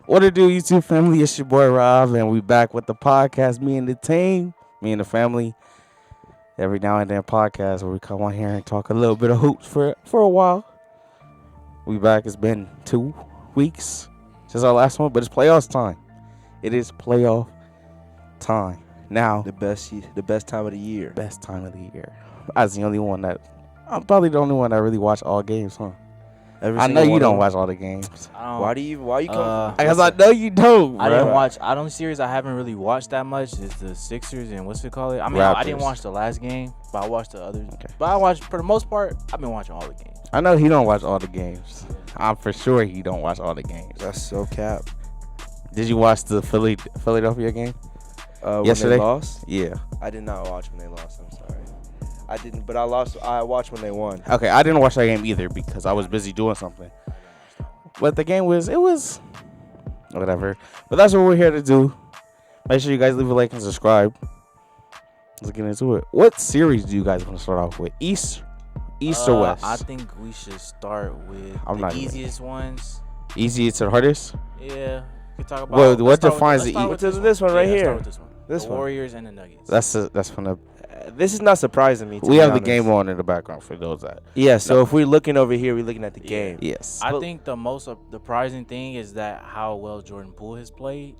What it do, YouTube family? It's your boy Rob, and we back with the podcast. Me and the team, me and the family. Every now and then podcast where we come on here and talk a little bit of hoops for a while. We back. It's been 2 weeks since our last one, but it's playoffs time. It is playoff time now. The best time of the year. Best time of the year. I'm probably the only one that really watch all games, huh? I know you don't watch all the games. Why you come? Because I know you don't. I didn't watch. I don't series. I haven't really watched that much. It's the Sixers and what's it called? I mean, I didn't watch the last game, but I watched the others. Okay. But I watched for the most part. I've been watching all the games. I know he don't watch all the games. I'm for sure he don't watch all the games. That's so cap. Did you watch the Philadelphia game yesterday? When they lost? Yeah. I did not watch when they lost. I'm sorry. I didn't, but I watched when they won. Okay, I didn't watch that game either because I was busy doing something. But the game was whatever. But that's what we're here to do. Make sure you guys leave a like and subscribe. Let's get into it. What series do you guys want to start off with? East or West? I think we should start with the easiest ones. Easiest to hardest? Yeah. We can talk about what defines the east? This one right here. This one. Warriors and the Nuggets. That's from the. This is not surprising me. We have the game on in the background for those that. Yeah, so if we're looking over here, we're looking at the game. Yes. I think the most surprising thing is that how well Jordan Poole has played.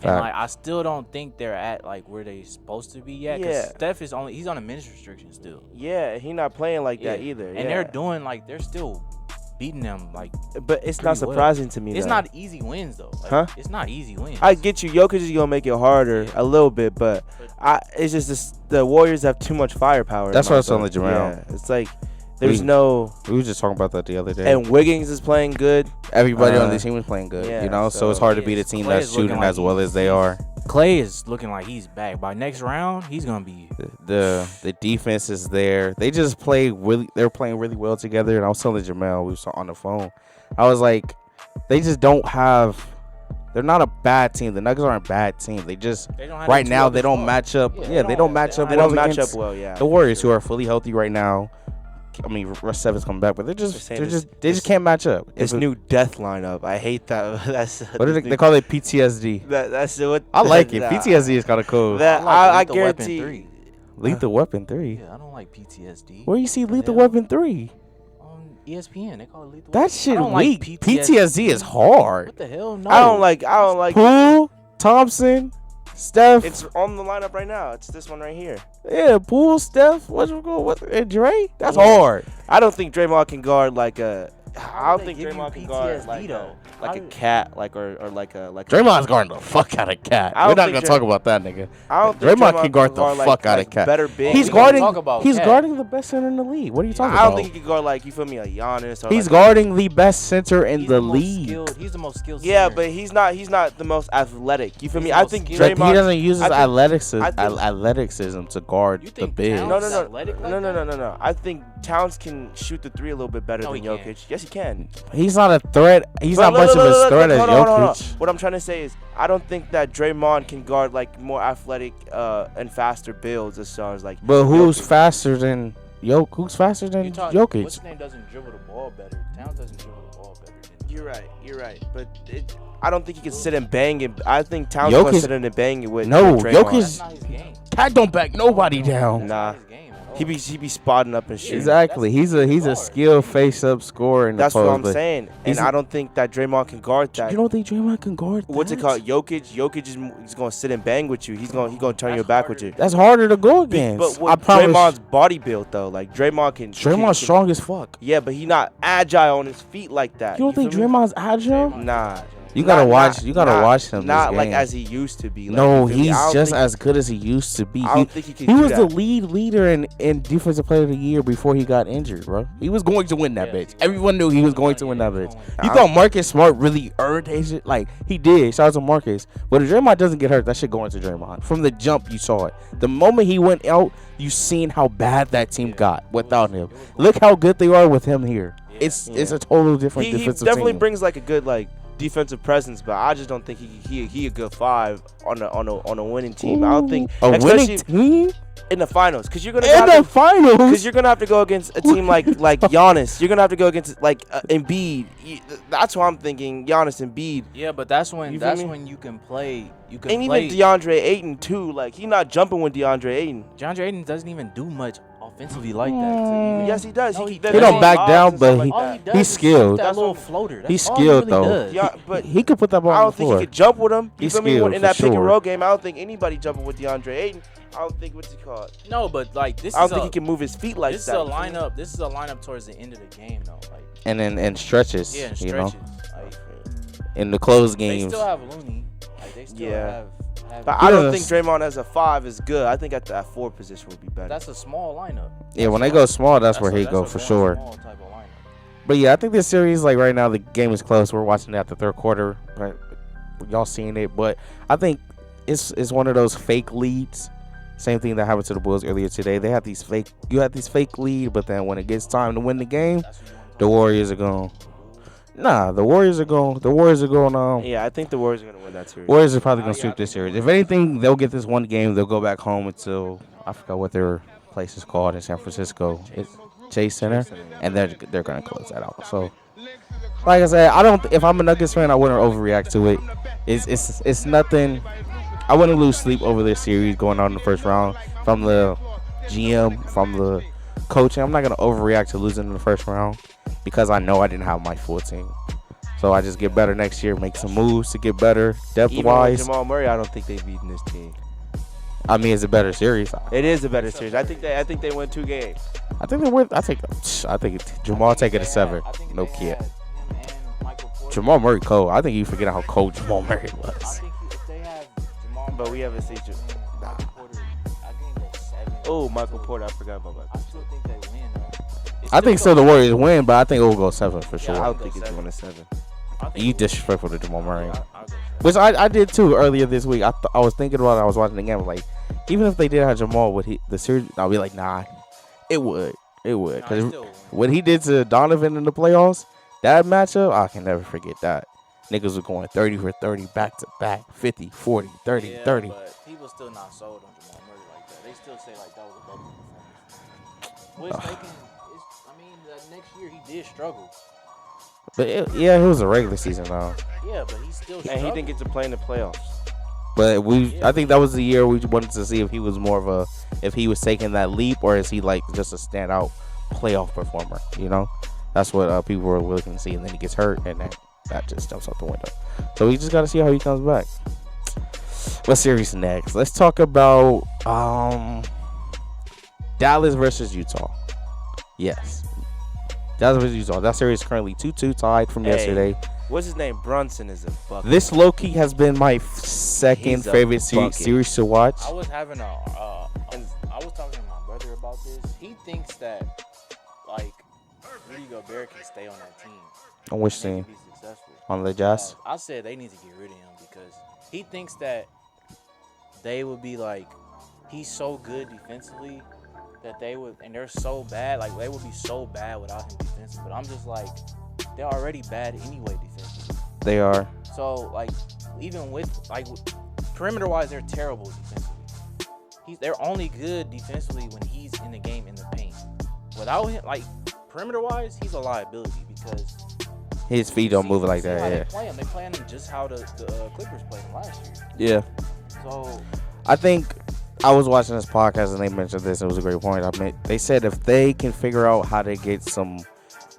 And I still don't think they're at where they supposed to be yet. Because Steph he's on a minutes restriction still. Yeah, he's not playing like that either. And they're doing they're still beating them but it's not surprising to me. It's not easy wins though. It's not easy wins. I get you. Jokic is gonna make it harder a little bit, but it's just the Warriors have too much firepower. That's what I was telling Jameal. Yeah, it's like there's no. We were just talking about that the other day. And Wiggins is playing good. Everybody on the team is playing good. So it's hard to beat a team that's shooting as well as they are. Clay is looking like he's back. By next round, he's gonna be. The defense is there. They just they're playing really well together. And I was telling Jameal, we were on the phone. I was like, they just don't have. They're not a bad team. The Nuggets aren't a bad team. They just right now they don't match up. They don't match up well. Yeah, the Warriors who are fully healthy right now. I mean, Russ Seven's coming back, but they just can't match up. It's new death lineup. I hate that. That's what they call it PTSD. That's what I like it. PTSD is kind of cool. I guarantee. Lethal Weapon 3. Yeah, I don't like PTSD. Where you see Lethal Weapon 3? On ESPN, they call it Lethal. That shit weak. PTSD is hard. What the hell? No. I don't like. Poole, Thompson, Steph. It's on the lineup right now. It's this one right here. Yeah, Poole, Steph. And Dre? That's hard. I don't think Draymond can guard I don't think Draymond can guard like a cat, or like a. Draymond's guarding the fuck out of cat. We're not gonna talk about that nigga. I don't think Draymond can guard the fuck out of cat. Better big. He's guarding the best center in the league. What are you talking about? I don't think he can guard you feel me, a Giannis. He's guarding the best center in the league. He's the most skilled. Yeah, but he's not the most athletic. You feel me? I think Draymond. He doesn't use his athleticism to guard the big. No. I think Towns can shoot the three a little bit better than Jokic. Yes, he can. He's not a threat. He's not much of a threat as Jokic. What I'm trying to say is, I don't think that Draymond can guard more athletic and faster builds as far as But who's faster than Jokic? Who's faster than Jokic? What's his name doesn't dribble the ball better. Towns doesn't dribble the ball better. You're right. But I don't think he can sit and bang it. I think Towns can sit in and bang it with Draymond. Jokic. That's not his game. Cat don't back nobody down. Nah. He be spotting up and shooting. Exactly. He's a skilled face-up scorer in the post. That's what I'm saying. And I don't think that Draymond can guard that. You don't think Draymond can guard that? What's it called? Jokic is going to sit and bang with you. He's going to turn your back with you. That's harder to go against. But Draymond's body built though, Draymond's strong as fuck. Yeah, but he's not agile on his feet like that. You don't think Draymond's agile? Nah. You gotta watch him. Not like as he used to be. No, he's just as good as he used to be. I don't think he can. He was the leader in defensive player of the year before he got injured, bro. He was going to win that bitch. Everyone knew he was going to win that bitch. You thought Marcus Smart really earned his shit? He did. Shout out to Marcus. But if Draymond doesn't get hurt, that shit going to Draymond. From the jump, you saw it. The moment he went out, you seen how bad that team got without him. Look how good they are with him here. It's a total different defensive team. He definitely brings a good defensive presence, but I just don't think he a good 5 on a winning team. I don't think a winning team in the finals, because you're gonna have to go against a team like Giannis. You're gonna have to go against like Embiid. That's what I'm thinking. Giannis, Embiid. Yeah, but that's when you can play. And even DeAndre Ayton too. Like, he's not jumping with DeAndre Ayton. DeAndre Ayton doesn't even do much offensively like that. Yes, he does. No, he don't back down, but he's skilled. That little floater. That's he's skilled though. Yeah, but he could put that ball. I don't think he could jump with him. He's skilled in that for pick and sure. roll game. I don't think anybody jumping with DeAndre Ayton. I don't think what's he called. No, but like this. I don't think he can move his feet like that. This is a lineup. This is a lineup towards the end of the game, though. Like, and then stretches. Yeah, and you know, like, in the close games. They still have Looney. Like, they still have. But I don't think Draymond as a 5 is good. I think at that 4 position would be better. That's a small lineup. Yeah, when they go small, that's where he go for sure. Small type of lineup. But yeah, I think this series, like right now, the game is close. We're watching it at the third quarter. Right? Y'all seeing it, but I think it's one of those fake leads. Same thing that happened to the Bulls earlier today. They had these fake. You had these fake lead, but then when it gets time to win the game, the Warriors are going. Nah, the Warriors are going. Yeah, I think the Warriors are going to win that series. Warriors are probably going to sweep this series. If anything, they'll get this one game. They'll go back home until I forgot what their place is called in San Francisco. It's Chase Center, and they're going to close that out. So, like I said, I don't. If I'm a Nuggets fan, I wouldn't overreact to it. It's nothing. I wouldn't lose sleep over this series going on in the first round. From the GM, from the coaching, I'm not going to overreact to losing in the first round because I know I didn't have my full team. So I just get better next year, make some moves to get better depth-wise. Even Jamal Murray, I don't think they've beaten this team. I mean, it's a better series. It is a better series. I think they win 2 games. I think they win. I think Jamal take it to 7. No kid. Jamal Murray cold. I think you forget how cold Jamal Murray was. But we haven't seen you. Nah. Oh, Michael Porter. I forgot about Michael. I still think they win, though. I think the Warriors win, but I think it will go 7 for sure. I don't think it's going to 7. You disrespectful to Jamal Murray. Which I did too earlier this week. I was thinking about it. I was watching the game. Like, even if they did have Jamal, would the series? I'll be like, nah, it would. Because what he did to Donovan in the playoffs, that matchup, I can never forget that. Niggas were going 30 for 30 back to back, 50, 40, 30, 30. But people still not sold on Jamal Murray like that. They still say like that was a bubble performance. Which they can. I mean, next year he did struggle. But it was a regular season though. Yeah, but he still struggled. And he didn't get to play in the playoffs. But I think that was the year we wanted to see if he was more of if he was taking that leap, or is he like just a standout playoff performer? You know, that's what people were looking to see, and then he gets hurt, and that just jumps out the window. So we just got to see how he comes back. What series next? Let's talk about Dallas versus Utah. Yes, Dallas versus Utah. That series is currently 2-2 tied from yesterday. What's his name? Brunson is a bucket. This low-key has been my second favorite series to watch. I was having I was talking to my brother about this. He thinks that like Rudy Gobert can stay on that team. On which team? On the Jazz? I said they need to get rid of him because he thinks that they would be like, he's so good defensively that they would, and they're so bad, like they would be so bad without him defensively. But I'm just like, they're already bad anyway defensively. They are. So like, even with like perimeter wise, they're terrible defensively. They're only good defensively when he's in the game in the paint. Without him, like perimeter wise, he's a liability because his feet don't move like that. Yeah. They play him just how the Clippers played him last Yeah. year. So I think I was watching this podcast and they mentioned this. It was a great point. They said if they can figure out how to get some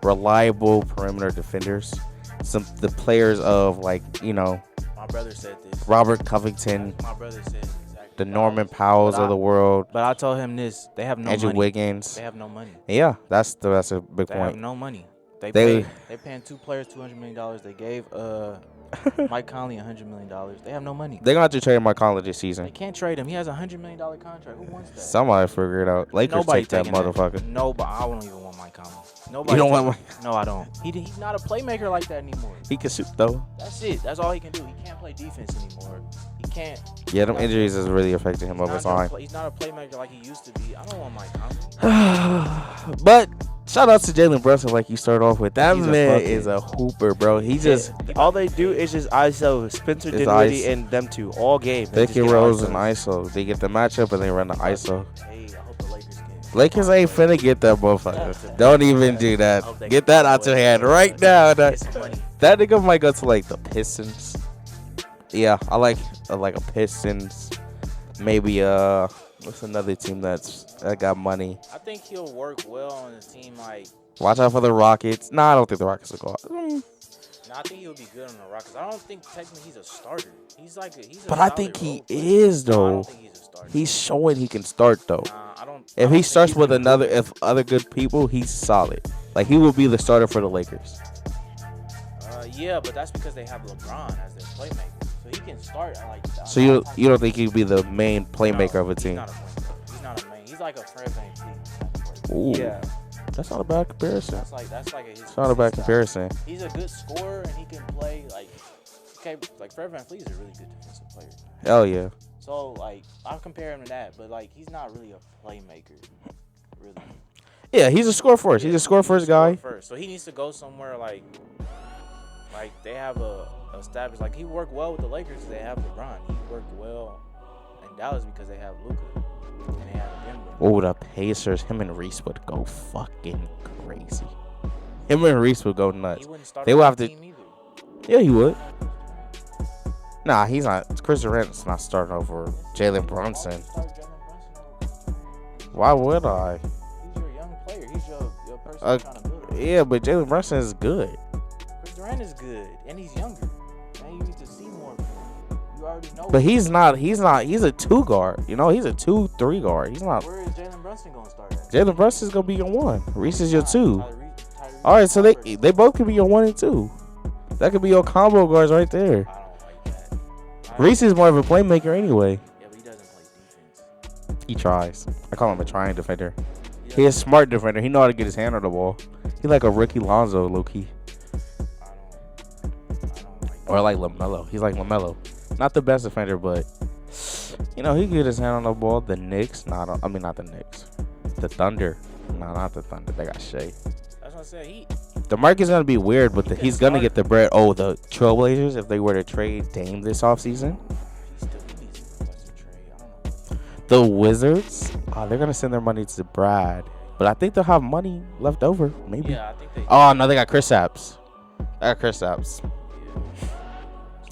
reliable perimeter defenders, the players of like, you know, my brother said this. Robert Covington. My brother said exactly. The Norman Powells of the world. But I told him this: they have no Andrew money. Wiggins. They have no money. Yeah, that's a big point. They have no money. They paying 2 players $200 million. They gave Mike Conley $100 million. They have no money. They're gonna have to trade Mike Conley this season. They can't trade him. He has a $100 million contract. Who wants that? Somebody figure it out. Lakers take that motherfucker. No, but I don't even want Mike Conley. Nobody. You don't want Mike? No, I don't. He's not a playmaker like that anymore. He can shoot though. That's it. That's all he can do. He can't play defense anymore. He can't. Yeah, them injuries has really affected him over time. He's not a playmaker like he used to be. I don't want Mike Conley. But Shout out to Jalen Brunson, like you started off with. That He's a man bucket. is a hooper, bro. He just all they do is just ISO Spencer It's Dinwiddie ice. and them two all game. They pick just and get rolls and ISOs. ISO. They get the matchup and they run the ISO. Hey, I hope the Lakers get. Lakers ain't finna get that motherfucker. Don't even do I that. hope they Get can that find a out your way hand to right now. get some money. That nigga might go to like the Pistons. Yeah, I like a Pistons. Maybe what's another team that got money? I think he'll work well on a team like. Watch out for the Rockets. Nah, I don't think the Rockets will go out. No, I think he'll be good on the Rockets. I don't think technically he's a starter. He's a But I solid think he role player. is No, I though. don't think he's a starter. He's showing he can start though. Nah, I don't. If he starts with if other good people, he's solid. Like he will be the starter for the Lakers. Yeah, but that's because they have LeBron as their playmaker, so he can start at like. So you don't think he'd be the main playmaker of a team? He's not a main. He's like a Fred VanVleet. Ooh, Yeah. that's not a bad comparison. That's like his. It's not a bad comparison. He's a good scorer and he can play like. Okay, like Fred VanVleet is a really good defensive player. Hell yeah. So like I'll compare him to that, but like he's not really a playmaker, really. Yeah, he's a score first. He's a score first guy. So he needs to go somewhere like they have a established. Like he worked well with the Lakers because they have LeBron. He worked well in Dallas because they have Luka and they have Denver. Oh, the Pacers. Him and Reese would go fucking crazy. Him and Reese would go He nuts. wouldn't start They on would that have to. team either. Yeah, he would. Nah, he's not. Chris Durant's not starting over Jalen Brunson. Start Jalen Brunson. Why would I? He's your young player. He's your person trying to build it. Yeah, but Jalen Brunson is good. Chris Durant is good and he's younger. Now you need to see more of him. You already know. But he's not. He's a 2 guard. You know, he's a 2-3 guard. He's not. Where is Jalen Brunson gonna start at? Jalen Brunson's gonna be your 1. Reese is your 2. Tyrese All right, so Halliburton. they both could be your 1 and 2. That could be your combo guards right there. I don't like that. Reese is more of a playmaker anyway. Yeah, but he doesn't play defense. He tries. I call him a trying defender. He He is a doesn't- smart defender. He know how to get his hand on the ball. He like a Ricky Lonzo, low key, I don't like or like LaMelo. He's like LaMelo. Not the best defender, but you know he can get his hand on the ball. The Knicks, not the Knicks. The Thunder, no, not the Thunder. They got Shea. That's what I said. The market's gonna be weird, but He he's can gonna start. get the bread. Oh, the Trailblazers, if they were to trade Dame this offseason. He needs to request a trade. I don't know. The Wizards, they're gonna send their money to Brad, but I think they'll have money left over. Maybe. Yeah, I think they. Oh no, they got Chris Apps. They got Chris Apps. Yeah.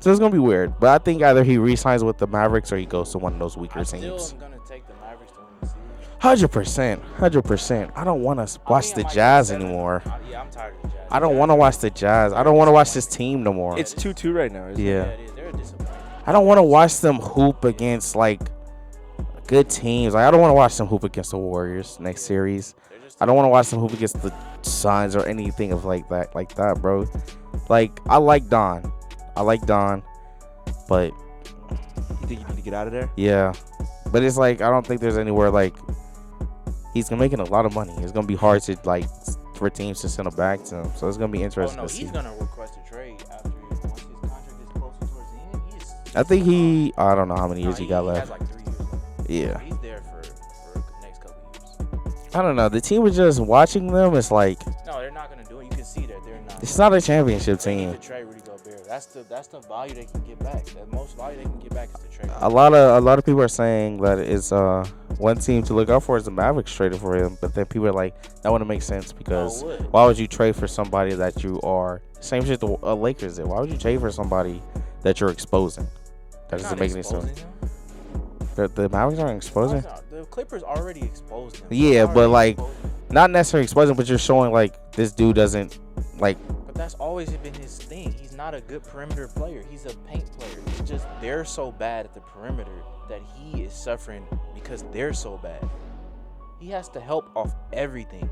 So it's gonna be weird, but I think either he re-signs with the Mavericks or he goes to one of those weaker I still teams. am gonna take the Mavericks to win the series. 100%. I don't want to I watch think the it might be Jazz 7. anymore. Yeah, I'm tired of the Jazz. I don't want to watch the Jazz. I don't want to watch this team no more. It's 2-2 right now. Isn't Yeah. It is. They're a disappointment. I don't want to watch them hoop against like good teams. Like I don't want to watch them hoop against the Warriors next series. They're just I don't want to watch them hoop against the Suns or anything of like that, bro. Like I like Don, but You think you need to get out of there? yeah, but it's like I don't think there's anywhere like he's making a lot of money. It's gonna be hard to like for teams to send him back to him. So it's gonna be Oh interesting no, to see. he's gonna request a trade after once his contract is closer towards the end. I think I don't know how many years he got He left. has like 3 years left. Yeah, He's there for the next couple years. I don't know. The team was just watching them. It's like No, they're not gonna do it. You can see that they're not. it's not a championship They need team. to trade Rudy Gobert. That's the value they can get back. The most value they can get back is the trade. A lot of people are saying that it's one team to look out for is the Mavericks traded for him, but then people are like that wouldn't make sense because No, it would. why would you trade for somebody that you are same shit the Lakers did? Why would you trade for somebody that you're exposing? That They're doesn't not make any sense. exposing him. The Mavericks aren't exposing. The Clippers already exposed him. Yeah, They but, already like, exposed him. Not necessarily exposing, but you're showing like this dude doesn't like. But that's always been his thing. He's not a good perimeter player. He's a paint player. It's just they're so bad at the perimeter that he is suffering because they're so bad. He has to help off everything.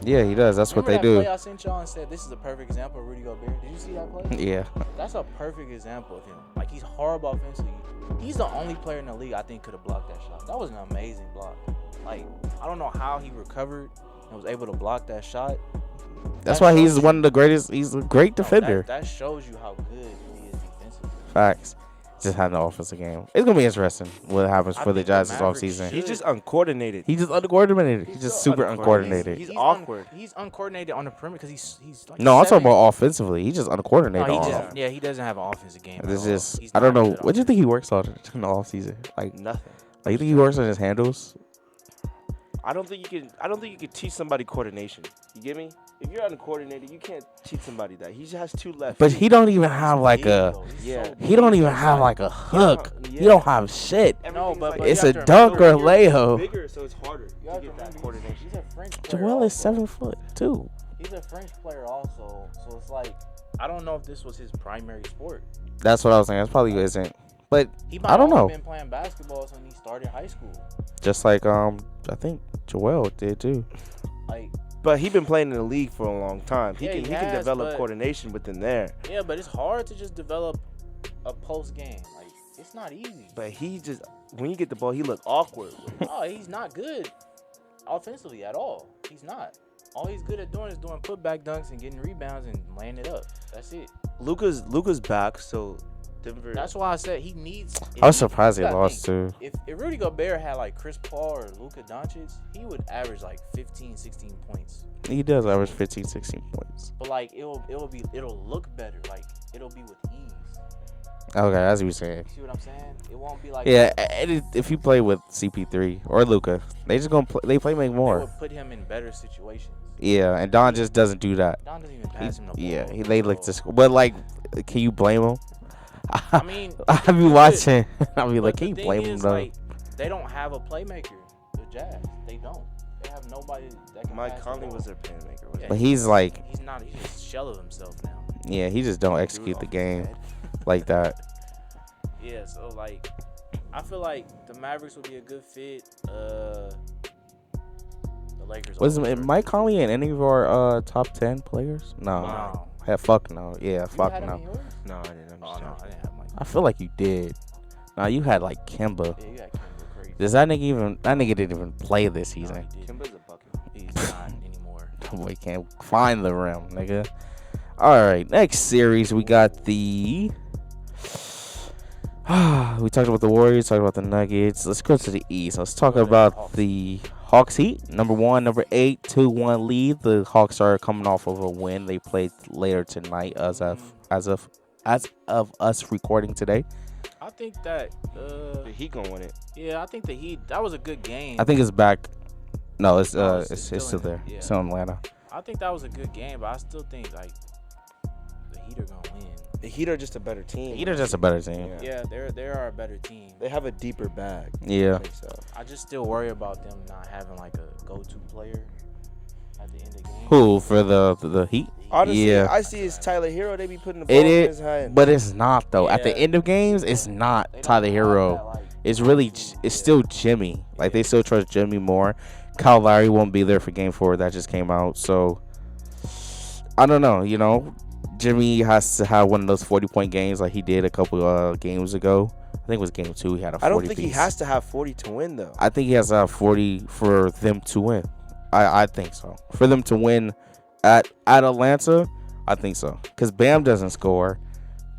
Yeah, he does. That's what they Remember do. that play I sent y'all and said this is a perfect example of Rudy Gobert? Did you see that play? Yeah. That's a perfect example of him. Like he's horrible offensively. He's the only player in the league I think could have blocked that shot. That was an amazing block. Like I don't know how he recovered and was able to block that shot. That's That why shows he's you- one of the greatest. He's a great defender. That shows you how good he is defensively. Facts. just had no offensive game. It's gonna be interesting what happens for the Jazz this offseason. He's just uncoordinated. He's just uncoordinated. He's just super uncoordinated. He's awkward. He's uncoordinated on the perimeter because he's like. No, I'm talking about offensively. He's just uncoordinated. No, he doesn't have an offensive game. It's just I don't know. What do you think he works on in the offseason? Like nothing. Like you think he works on his handles? I don't think you can teach somebody coordination. You get me? If you're uncoordinated, you can't teach somebody that. He just has two left. But he don't even have like a. He don't even have like a hook. He don't have shit. No, but it's a dunk or a layup. Bigger, so it's harder to get that coordination. He's a French player. Joel is 7 foot too. He's a French player also, so it's like I don't know if this was his primary sport. That's what I was saying. It probably isn't. But he I don't know. Been playing basketball since he started high school. Just like I think Joel did too. Like. But he been playing in the league for a long time. He can has, develop coordination within there. Yeah, but it's hard to just develop a post game. Like it's not easy. But he just when you get the ball, he look awkward. No, he's not good offensively at all. He's not. All he's good at doing is doing putback dunks and getting rebounds and laying it up. That's it. Luka's back, so Denver. That's why I said he needs. I was surprised he lost too. If Rudy Gobert had like Chris Paul or Luka Doncic, he would average like 15, 16 points. He does average 15, 16 points. But like it'll look better. Like it'll be with ease. Okay, as you were saying. You see what I'm saying? It won't be like. Yeah, if you play with CP3 or Luka, they just gonna play. They make more. It would put him in better situations. Yeah, and Don just doesn't do that. Don doesn't even pass him the ball. Yeah, they like to score. But like, can you blame him? I mean, I be watching. I be like, can you blame him though? Like, they don't have a playmaker. The Jazz, they don't. They have nobody that can. Mike Conley was their playmaker. Yeah, but he's like, he's not. He's just a shell of himself now. Yeah, he just don't execute the game like that. Yeah, so like, I feel like the Mavericks would be a good fit. The Lakers. Was Mike Conley in any of our top 10 players? No. Fuck no. Yeah, fuck no. No, I didn't. Oh, no, I didn't have Mike. I feel like you did. Nah, you had like Kemba. Yeah, you got Kemba crazy. Does that nigga even? That nigga didn't even play this season. No, Kemba's a bucket. He's not anymore. Boy can't find the rim, nigga. All right, next series we got the. We talked about the Warriors, talked about the Nuggets. Let's go to the East. Let's talk about the Hawks Heat. Number 8, 2-1 lead. The Hawks are coming off of a win. They played later tonight as of us recording today. I think that the Heat gonna win it. Yeah, I think the Heat. That was a good game. I think it's back. No, it's still there. Yeah. Still in Atlanta. I think that was a good game, but I still think like the Heat are gonna win. The Heat are just a better team. The Heat are just a better team. Yeah, they are a better team. They have a deeper bag. Yeah. I think so. I just still worry about them not having like a go-to player at the end of the game. Who for the Heat? Honestly, yeah. I see it's Tyler Hero. They be putting the ball in his hand. But it's not though. Yeah. At the end of games, it's not Tyler Hero. It's still Jimmy. Like they still trust Jimmy more. Kyle Lowry won't be there for Game 4. That just came out. So I don't know. You know, Jimmy has to have one of those 40-point games like he did a couple games ago. I think it was Game 2. He had a 40 I don't think piece. he has to have 40 to win though. I think he has to have 40 for them to win. I think so. For them to win at Atlanta, I think so. Because Bam doesn't score.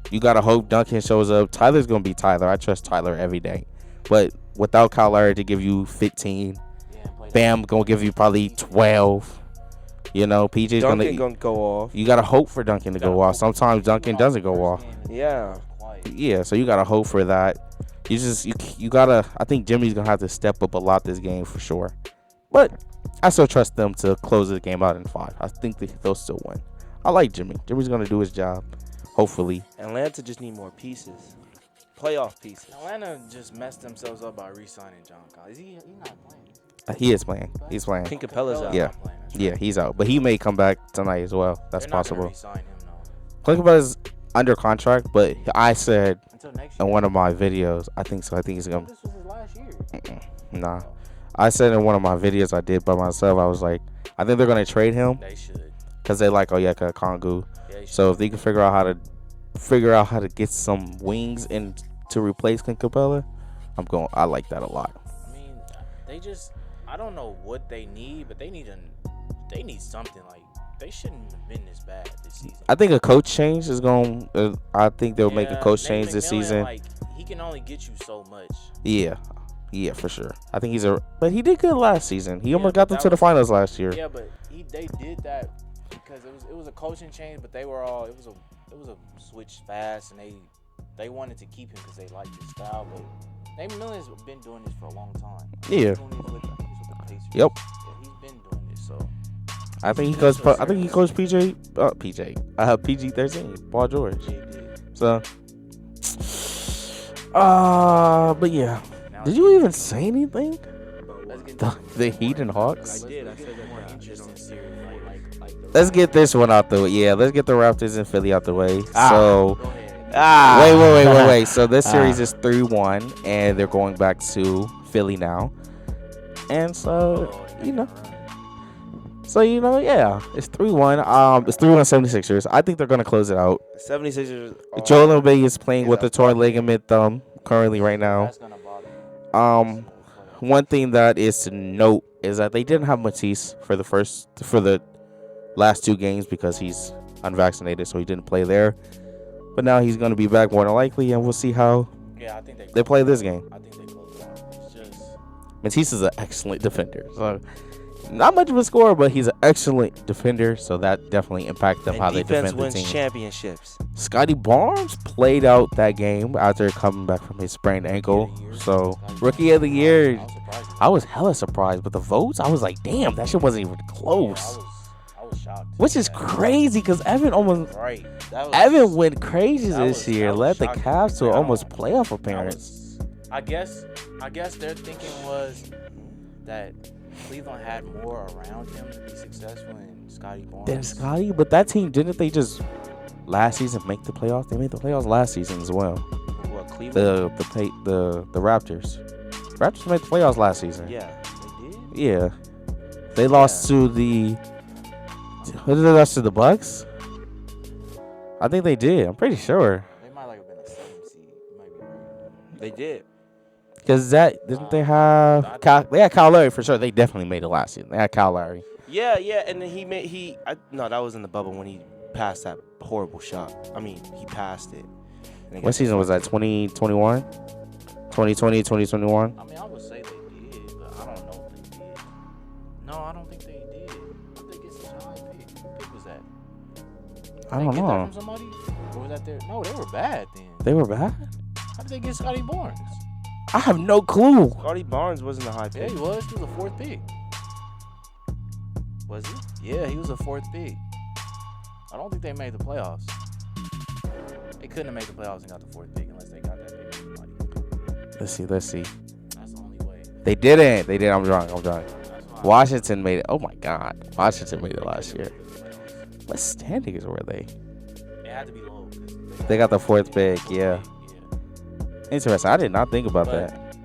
You got to hope Duncan shows up. Tyler's going to be Tyler. I trust Tyler every day. But without Kyle Lowry to give you 15, Bam going to give you probably 12. You know, PJ's going to go off. You got to hope for Duncan to go off. Sometimes Duncan doesn't go off. Yeah. Yeah, so you got to hope for that. You got to, I think Jimmy's going to have to step up a lot this game for sure. But I still trust them to close the game out in 5. I think they'll still win. I like Jimmy. Jimmy's going to do his job, hopefully. Atlanta just need more pieces. Playoff pieces. Atlanta just messed themselves up by re-signing John Collins. He's not playing. He is playing. He's playing. Clint Capella's out. Yeah. Yeah, he's out. But he may come back tonight as well. That's They're not possible. re-sign him, no. Clint Capella's under contract, but I said Until next in year. one of my videos, I think so. I think he's going to. This was his last year. Nah. I said in one of my videos I did by myself, I was like, I think they're going to trade him. They should. Because they like Onyeka Okongwu. Yeah, So if they can figure out how to get some wings in to replace Clint Capella, I like that a lot. I mean, I don't know what they need, but they need something like They shouldn't have been this bad this season. I think a coach change is going. I think they'll make a coach change this season. Like, he can only get you so much. Yeah, for sure. I think but he did good last season. He almost got them to the finals last year. Yeah, but they did that because it was a coaching change, but they were all it was a switch fast, and they wanted to keep him because they liked his style. But Nate McMillan's been doing this for a long time. Yeah. He's with the Pacers. Yep. Yeah, he's been doing this, so. I think he coached PG-13, Paul George. So, but yeah. Did you even say anything? The Heat and Hawks? I did. I said that more interesting series. Let's get this one out the way. Yeah, let's get the Raptors and Philly out the way. Go Wait. ahead. Wait. So this series is 3-1, and they're going back to Philly now. And so, yeah, it's 3-1. It's 3-1 76ers. I think they're going to close it out. 76ers. Joel Embiid is playing with a torn ligament thumb currently right now. That's gonna bother. One thing that is to note is that they didn't have Matisse for the last 2 games because he's unvaccinated, so he didn't play there. But now he's going to be back more than likely, and we'll see how I think they play this game. I think they close it out. It's just Matisse is an excellent defender. So not much of a scorer, but he's an excellent defender, so that definitely impacts them how they defend the wins team. championships. Scotty Barnes played out that game after coming back from his sprained ankle. So rookie of the year, I was hella surprised. But the votes, I was like, damn, that shit wasn't even close. I was shocked. Which is crazy because Evan went crazy this year, led the Cavs to almost playoff appearance. I guess their thinking was that Cleveland had more around him to be successful in Scotty Barnes. Then Scotty, but that team, didn't they just last season make the playoffs? They made the playoffs last season as well. What, Cleveland? The Raptors. Raptors made the playoffs last season. Yeah, they did. Yeah, they lost to the. Who did they lose to? The Bucks. I think they did. I'm pretty sure. They might have been a 7 seed. You might be right. They did. Because didn't they have Kyle? They had Kyle Lowry for sure. They definitely made it last season. They had Kyle Lowry. Yeah, and then no, that was in the bubble when he passed that horrible shot. I mean, he passed it. What season was that? 2021? 2020, 2021? I mean, I would say they did, but I don't know if they did. No, I don't think they did. Did they get such a high pick? What pick was that? I don't know. That from somebody? Or was that their? No, they were bad then. They were bad? How did they get Scotty Barnes? I have no clue. Scotty Barnes wasn't a high pick. Yeah, he was. He was a 4th pick. Was he? Yeah, he was a 4th pick. I don't think they made the playoffs. They couldn't have made the playoffs and got the 4th pick unless they got that pick from somebody. Let's see. That's the only way. They didn't. I'm drunk. Washington made it. Oh, my God. Washington made it last year. What standings were they? It had to be low. They got the 4th pick, yeah. Interesting. I did not think about that.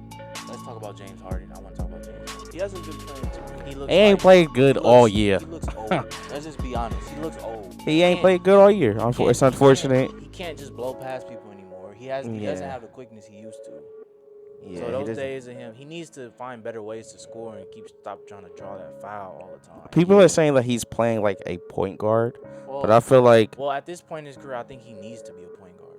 Let's talk about James Harden. I want to talk about James Harden. He hasn't been playing too much. He ain't played good all year. He looks old. Let's just be honest. He looks old. He ain't played good all year. It's unfortunate. He can't just blow past people anymore. He doesn't have the quickness he used to. Yeah, so those days of him, he needs to find better ways to score and stop trying to draw that foul all the time. People are saying that he's playing like a point guard, but I feel like. Well, at this point in his career, I think he needs to be a point guard.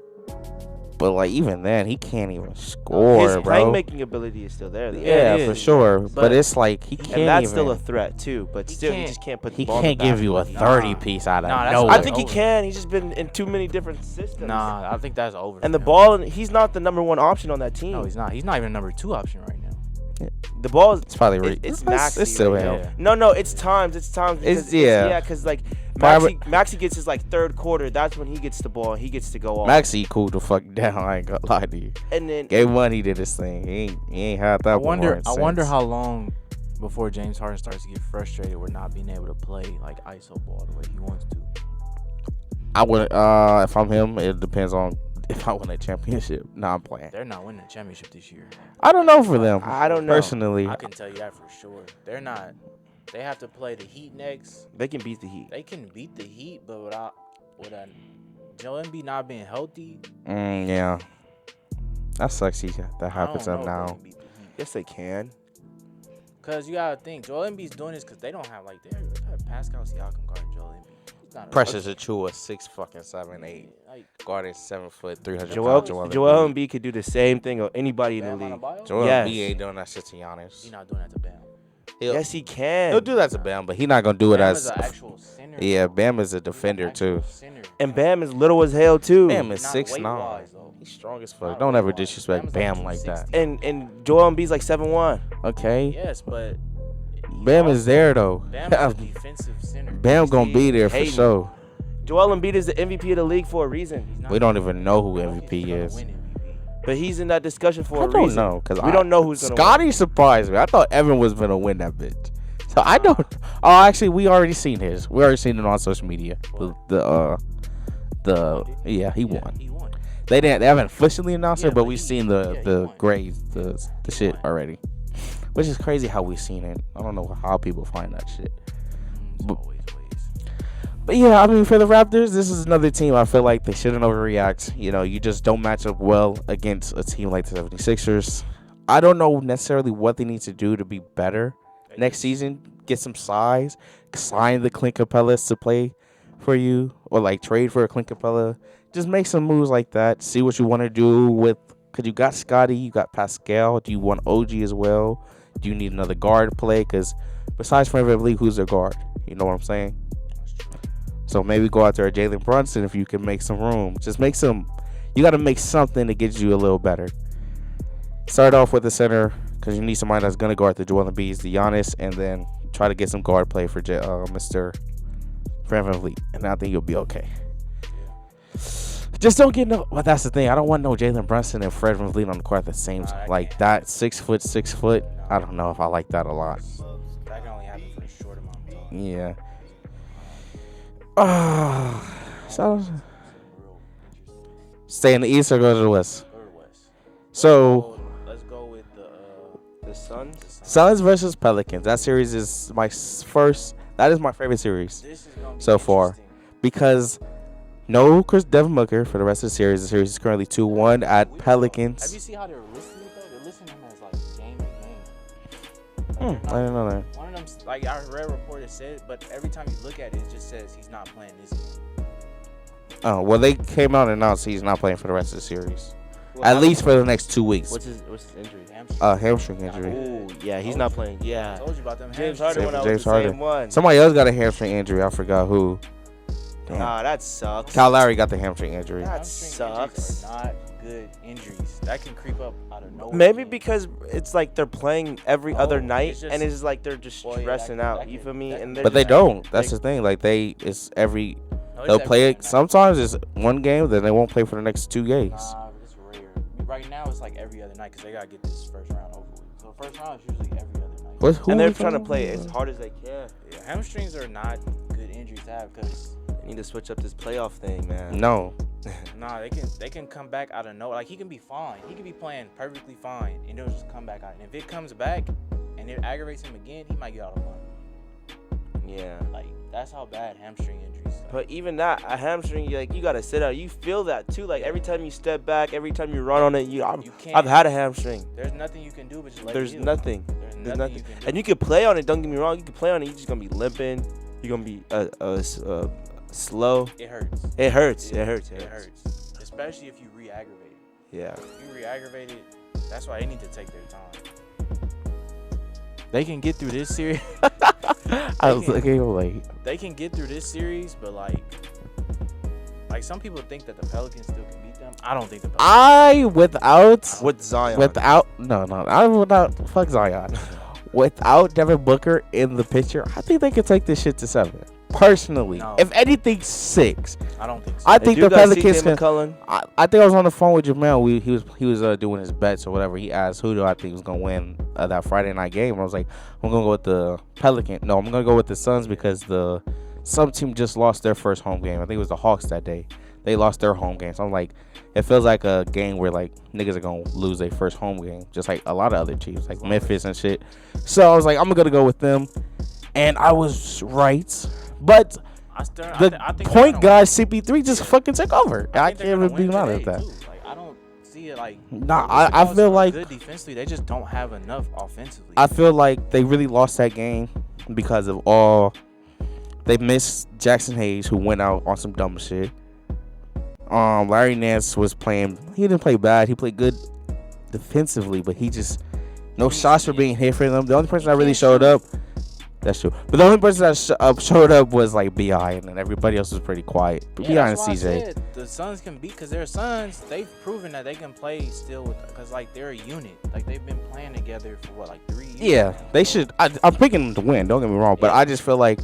But like even then, he can't even score, his bro. playmaking ability is still there. Though. Yeah, for sure. But it's like he can't. And that's even, still a threat too. But still, he just can't put. He the ball can't give you a 30 piece out of nowhere. I think he can. He's just been in too many different systems. Nah, I think that's over. And the ball, he's not the number 1 option on that team. No, he's not. He's not even number 2 option right now. Yeah. The ball is. It's probably it's Maxey. It's still right him. No, it's times. Because, because like Maxey gets his like 3rd quarter. That's when he gets the ball. He gets to go off. Maxey cooled the fuck down. I ain't gonna lie to you. And then Game 1, he did his thing. He ain't had that. I wonder how long before James Harden starts to get frustrated with not being able to play like ISO ball the way he wants to. I would. If I'm him, it depends on if I win a championship. Nah, I'm playing. They're not winning a championship this year. I don't know for them. I don't know. Personally, I can tell you that for sure. They're not. They have to play the Heat next. They can beat the Heat. They can beat the Heat, but without Joel Embiid not being healthy. Yeah. That sucks. That happens up now. Yes, they can. Because you gotta think, Joel Embiid's doing this because they don't have like they have Pascal Siakam guarding Joel Embiid. He's not a- Precious Achua, 6'7", Like guarded 7 foot, 300 Joel pounds. Joel Embiid could do the same thing or anybody in the Bam league. Adebayo? Joel Yes. Embiid ain't doing that shit to Giannis. He's not doing that to Bam. Yes, he can. He'll do that to Bam, but he's not gonna do it Bam as. is an actual center. Yeah, bro. Bam is a He's an defender actual too. center. And Bam is little as hell too. Bam is Not 6'9". weight-wise, though. He's strong as fuck. Not Don't ever weight-wise. disrespect Bam's Bam like that. 260. And Joel Embiid's like 7'1". Okay. Yes, but Bam is there though. Bam is a defensive center. Bam gonna be there for Hating. sure. Joel Embiid is the MVP of the league for a reason. He's not We don't even know who he's MVP gonna is. win MVP. But he's in that discussion for I a don't reason. know because We don't know who's gonna Scotty surprised me. I thought Evan was gonna win that bitch. So I don't. Oh, actually, we already seen his. We already seen it on social media. Yeah, he won. He won. They haven't officially announced Yeah, it, but but we've he seen won. the grades, the shit won. already. Which is crazy how we seen it. I don't know how people find that shit. It's But- always ways. But yeah, I mean, for the Raptors, this is another team I feel like they shouldn't overreact. You know, you just don't match up well against a team like the 76ers. I don't know necessarily what they need to do to be better next season. Get some size, sign the Clint Capellas to play for you, or like trade for a Clint Capella. Just make some moves like that. See what you want to do with, because you got Scotty, you got Pascal. Do you want OG as well? Do you need another guard play? Because besides Fred VanVleet, who's their guard? You know what I'm saying? So maybe go out there at Jalen Brunson if you can make some room. Just make some. You got to make something to get you a little better. Start off with the center because you need somebody that's going to guard the Joel Embiid, the Giannis, and then try to get some guard play for Mr. Fred VanVleet. And I think you'll be okay. Just don't get no. Well, that's the thing. I don't want no Jalen Brunson and Fred VanVleet on the court at the same time. that Like can't that 6 foot, 6 foot. I don't know if I like that a lot. That can only happen for a short amount of time. Yeah. So stay in the East or go to the West. Go to the West. So Let's go with The Suns. Suns versus Pelicans. That series is my first. That is my favorite series This is gonna be so far interesting. because no Devin Booker for the rest of the series. The series is currently 2-1 at Have you Pelicans. seen how they're listing it though? They're listing him as like game to game. I didn't know that. One of them, like I read a report that said, but every time you look at it, it just says he's not playing this game. Oh well, they came out and announced he's not playing for the rest of the series. At least for the next 2 weeks. What's his injury? Hamstring injury. Oh yeah, he's not playing. I Yeah. told you about them. James hamstrings. Harden went out James with the Harden. same one. Somebody else got a hamstring injury. I forgot who. Damn. Nah, that sucks. Kyle Lowry got the hamstring injury. That Hamstring injuries sucks. are not good injuries. That can creep up out of nowhere. Maybe because it's like they're playing every other No, night, it's just- and it's like they're just Well, yeah, stressing that out. can- You feel me? that And can- But they just- don't. That's they- the thing. Like it's every. No, it's They'll every play it. night. Sometimes it's one game, then they won't play for the next 2 games. Nah, it's rare. Right now, it's like every other night because they gotta get this first round over with. So first round is usually every other night. Who And they're we trying to talking play about? as hard as they can. Yeah, hamstrings are not good injuries to have because They need to switch up this playoff thing, man. No. nah, they can come back out of nowhere. Like he can be fine. He can be playing perfectly fine, and it'll just come back out. And if it comes back and it aggravates him again, he might get out of money. Yeah. Like that's how bad hamstring injuries. Are. But even that, a hamstring, you gotta sit out. You feel that too. Like every time you step back, every time you run on it, You can't. I've had a hamstring. There's nothing you can do but just let There's it heal. nothing. There's There's nothing nothing. you can do. And you can play on it. Don't get me wrong. You can play on it. You're just gonna be limping. You're gonna be slow. It hurts. It hurts. Yeah, It hurts. It hurts. Especially if you re-aggravate it. Yeah. If you re-aggravate it, that's why they need to take their time. They can get through this series. I was looking like. They can get through this series, but like some people think that the Pelicans still can beat them. I don't think the Pelicans. With Zion. Without fuck Zion. Without Devin Booker in the picture, I think they could take this shit to 7. Personally, No. if anything, 6. I don't think so. I think the Pelicans can. McCullough. I think I was on the phone with Jameal. He was doing his bets or whatever. He asked who do I think was gonna win that Friday night game. And I was like, I'm gonna go with the Pelican. No, I'm gonna go with the Suns because some team just lost their first home game. I think it was the Hawks that day. They lost their home game. So I'm like, it feels like a game where like niggas are gonna lose their first home game, just like a lot of other teams like Memphis and shit. So I was like, I'm gonna go with them, and I was right. But I think the they're point gonna guard CP3 just fucking took over. I think can't they're gonna even be win mad today, at that. too. Like I don't see see it like. Nah, I feel like good defensively. They just don't have enough offensively. I feel like they really lost that game because of all they missed Jackson Hayes, who went out on some dumb shit. Larry Nance was playing. He didn't play bad. He played good defensively, but he just no shots were being hit for them. The only person that really showed up. That's true. But the only person that showed up was like BI, and then everybody else was pretty quiet. But BI and CJ. The Suns can beat because they're Suns. They've proven that they can play still with because like they're a unit. Like they've been playing together for what, like 3 years. Yeah, now. they should. I'm picking them to win. Don't get me wrong, but I just feel like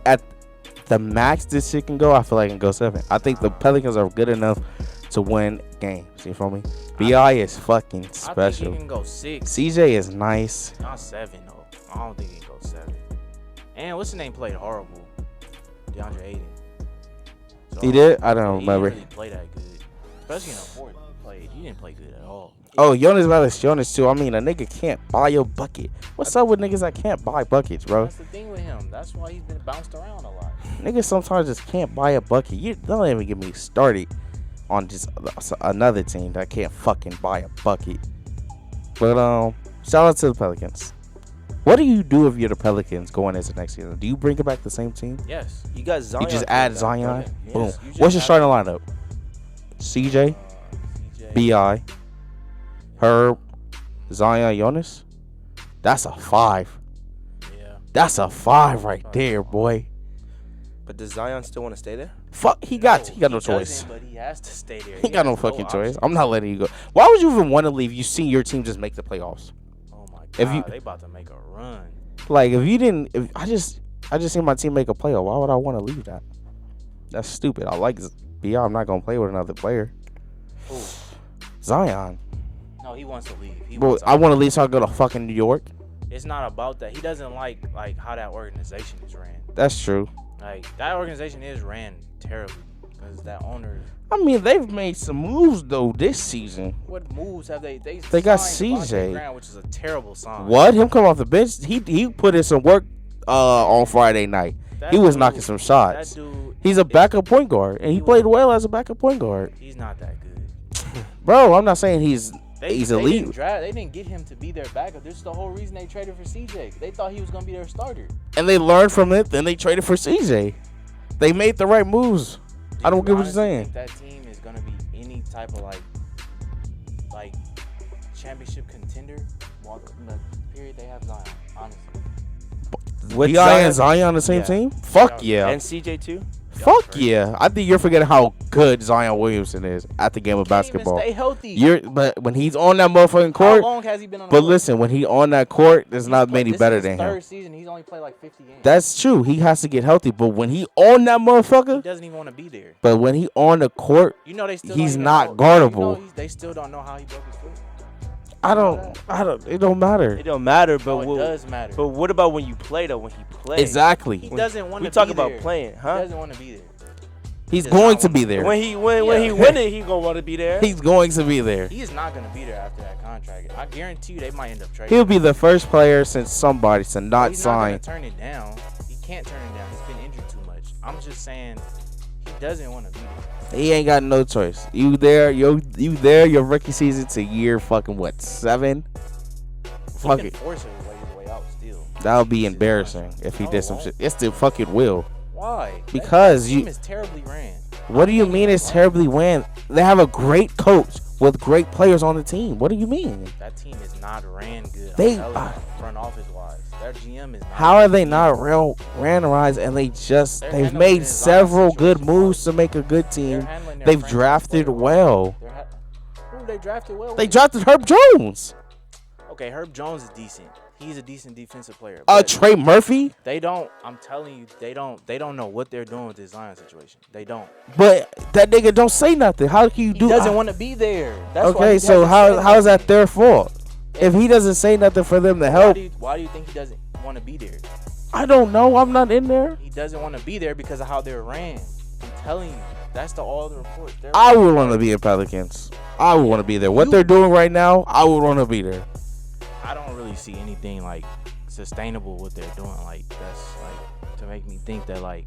at the max this shit can go, I feel like it can go 7. I think the Pelicans are good enough to win games. You feel me? BI is fucking special. I think he can go 6. CJ is nice. Not 7 though. I don't think he can go 7. And what's his name played horrible? DeAndre Ayton. So, He did? I don't he remember. Didn't really play that good. Especially in the fourth. He didn't play good at all. Oh, Jonas Valanciunas too. I mean, a nigga can't buy your bucket. What's up with niggas that can't buy buckets, bro? That's the thing with him. That's why he's been bounced around a lot. Niggas sometimes just can't buy a bucket. You don't even get me started on just another team that can't fucking buy a bucket. But shout out to the Pelicans. What do you do if you're the Pelicans going into next season? Do you bring it back the same team? Yes. You got Zion. You just add Zion? Yes, Boom. you just What's your have- starting lineup? CJ, CJ. BI, Herb, Zion, Jonas? That's a 5. Yeah. That's a 5 right there, boy. But does Zion still want to stay there? Fuck, he got no he choice. doesn't, but he has to stay there. He got no has fucking choice. option. I'm not letting you go. Why would you even want to leave? You seen your team just make the playoffs. Oh my god. If you- They about to make a run. Like if you didn't, if I just seen my team make a playoff. Why would I want to leave that? That's stupid. I like BI. I'm not gonna play with another player. Ooh. Zion. No, he wants to leave. Bro, I want to leave so I go to fucking New York. It's not about that. He doesn't like how that organization is ran. That's true. Like that organization is ran terribly because that owner. I mean, they've made some moves though this season. What moves have they? They got signed CJ. Devontae Graham, which is a terrible sign. What? Him come off the bench? He put in some work on Friday night. That He was dude- knocking some shots. That dude. He's a backup point guard, and he played well as a backup point guard. He's not that good. Bro, I'm not saying he's They elite. they didn't get him to be their backup. This is the whole reason they traded for CJ. They thought he was gonna be their starter. And they learned from it, then they traded for CJ. They made the right moves. I don't get what you're honestly saying. think that team is gonna be any type of like championship contender while in the period they have Zion. Honestly, With BI and Zion on the same Yeah. team? Fuck yeah. And CJ too? Fuck crazy. yeah. I think you're forgetting how good Zion Williamson is at the game of Can't even basketball. stay healthy. But when he's on that motherfucking How court, long has he been on the but court? listen, when he on that court, there's not many This better is his than him. third season, he's only played like 50 games. That's true. He has to get healthy, but when he on that He motherfucker, doesn't even want to be there. but when he on the court, You know they still. He's don't even not know, guardable. they still don't know how he broke his foot. I don't, it don't matter. It don't matter, but No, it does matter. But what about when you play though? When he plays, Exactly. He doesn't want to. we talk be about there. playing, He huh? doesn't want to be there. He's does going not to want be to- there. When he win it, he gonna want to be there. He's going to be there. He is not going to be there after that contract. I guarantee you they might end up trading. He'll be the first player since somebody to not He's sign. not going to turn it down. He can't turn it down. He's been injured too much. I'm just saying he doesn't want to be there. He ain't got no choice. You there? You there? Your rookie season to year fucking what 7? Fuck He it. can force his way out still. That would be embarrassing if he No, did it some won't. shit. It's the fucking will. Why? Because that you- team is terribly ran. What do you mean it's terribly ran? They have a great coach with great players on the team. What do you mean? That team is not ran good. They- front office wise. Their GM is not. How are they not real randomized and they've They're made handling the several Zion good situation moves to make a good They're team. handling their They've franchise drafted player well. Who they drafted well? They drafted Herb Jones. Okay, Herb Jones is decent. He's a decent defensive player. but Trey Murphy. they don't. I'm telling you, they don't know what they're doing with this Zion situation. They don't. But that nigga don't say nothing. How can you He do? doesn't want to be there. That's why Okay, he so hasn't said how is that nothing. their fault? If he doesn't say nothing for them to Why help, do you think he doesn't want to be there? I don't know. I'm not in there. He doesn't want to be there because of how they're ran. I'm telling you, that's all the reports. I would want to be in Pelicans. I would want to be there. What they're doing right now, I would want to be there. I don't really see anything like sustainable what they're doing. Like that's like to make me think that like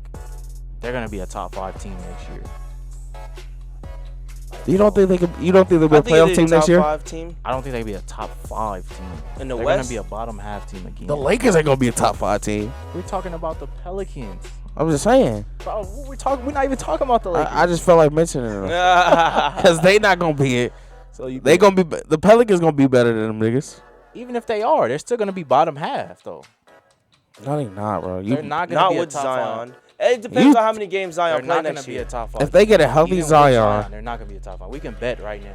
they're gonna be a top 5 team next year. Like, You don't think they could? You don't think they'll be I a think playoff they're team a top next year? 5 team I don't think they'd be a top 5 team. in the They're West. gonna be a bottom half team again. The Lakers ain't gonna be a top 5 team. We're talking about the Pelicans. I'm just saying. Bro, we're not even talking about the Lakers. I just felt like mentioning them because they not gonna be it. So They gonna be the Pelicans gonna be better than them niggas. even if they are, they're still gonna be bottom half though. No, they not, bro. They're not gonna Not be with a top Zion. 5. It depends on how many games They're Zion play not gonna next be year. a top 5. If they get a healthy Even with Zion, they're not gonna be a top 5. We can bet right now.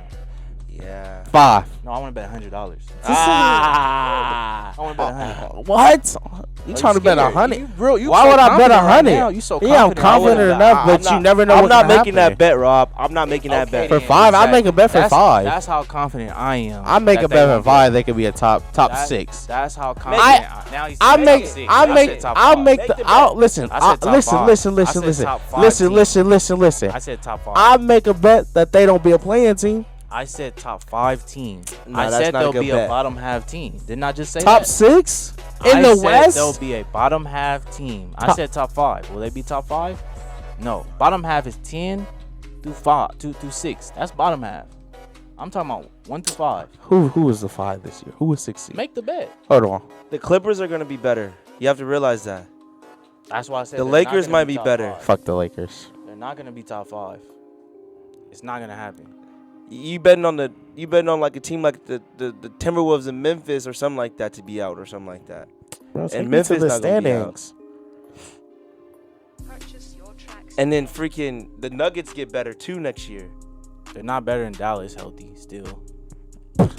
Yeah. 5. No, I want to bet $100. Ah. I want to bet 100. What? You trying to bet 100? You Why so would I bet confident right 100? now. You so Yeah, I'm confident. confident enough, but you never know I'm what's not gonna making happen. that bet, Rob. I'm not making that Okay, bet. For then. 5, I make a bet for 5. That's how confident I am. I make that a they bet for won't 5. get- They could be a top That- 6. That's how confident. Now he's I make six. I said make top I five. make Make the the I'll bet. listen. I said top Listen, five. listen, I listen, said listen. top 5 Listen, team. listen. I said top 5. I make a bet that they don't be a playing team. I said top 5 team. No, I that's said not a they'll good be bet. a bottom half team. Didn't I just say Top that? 6 in I the said West. they'll be a bottom half team. I Top- said top 5. Will they be top 5? No. Bottom half is 10 through 5, 2 through 6. That's bottom half. I'm talking about 1 through 5. Who was the 5 this year? Who was 6 seed? Make the bet. Hold on. The Clippers are going to be better. You have to realize that. That's why I said The they're Lakers not gonna might be top better. 5. Fuck the Lakers. They're not gonna be top 5. It's not gonna happen. You betting on like a team like the Timberwolves in Memphis or something like that to be out or something like that. Bro, take And me to Memphis the not gonna be out. standings. And then freaking the Nuggets get better too next year. They're not better than Dallas healthy still.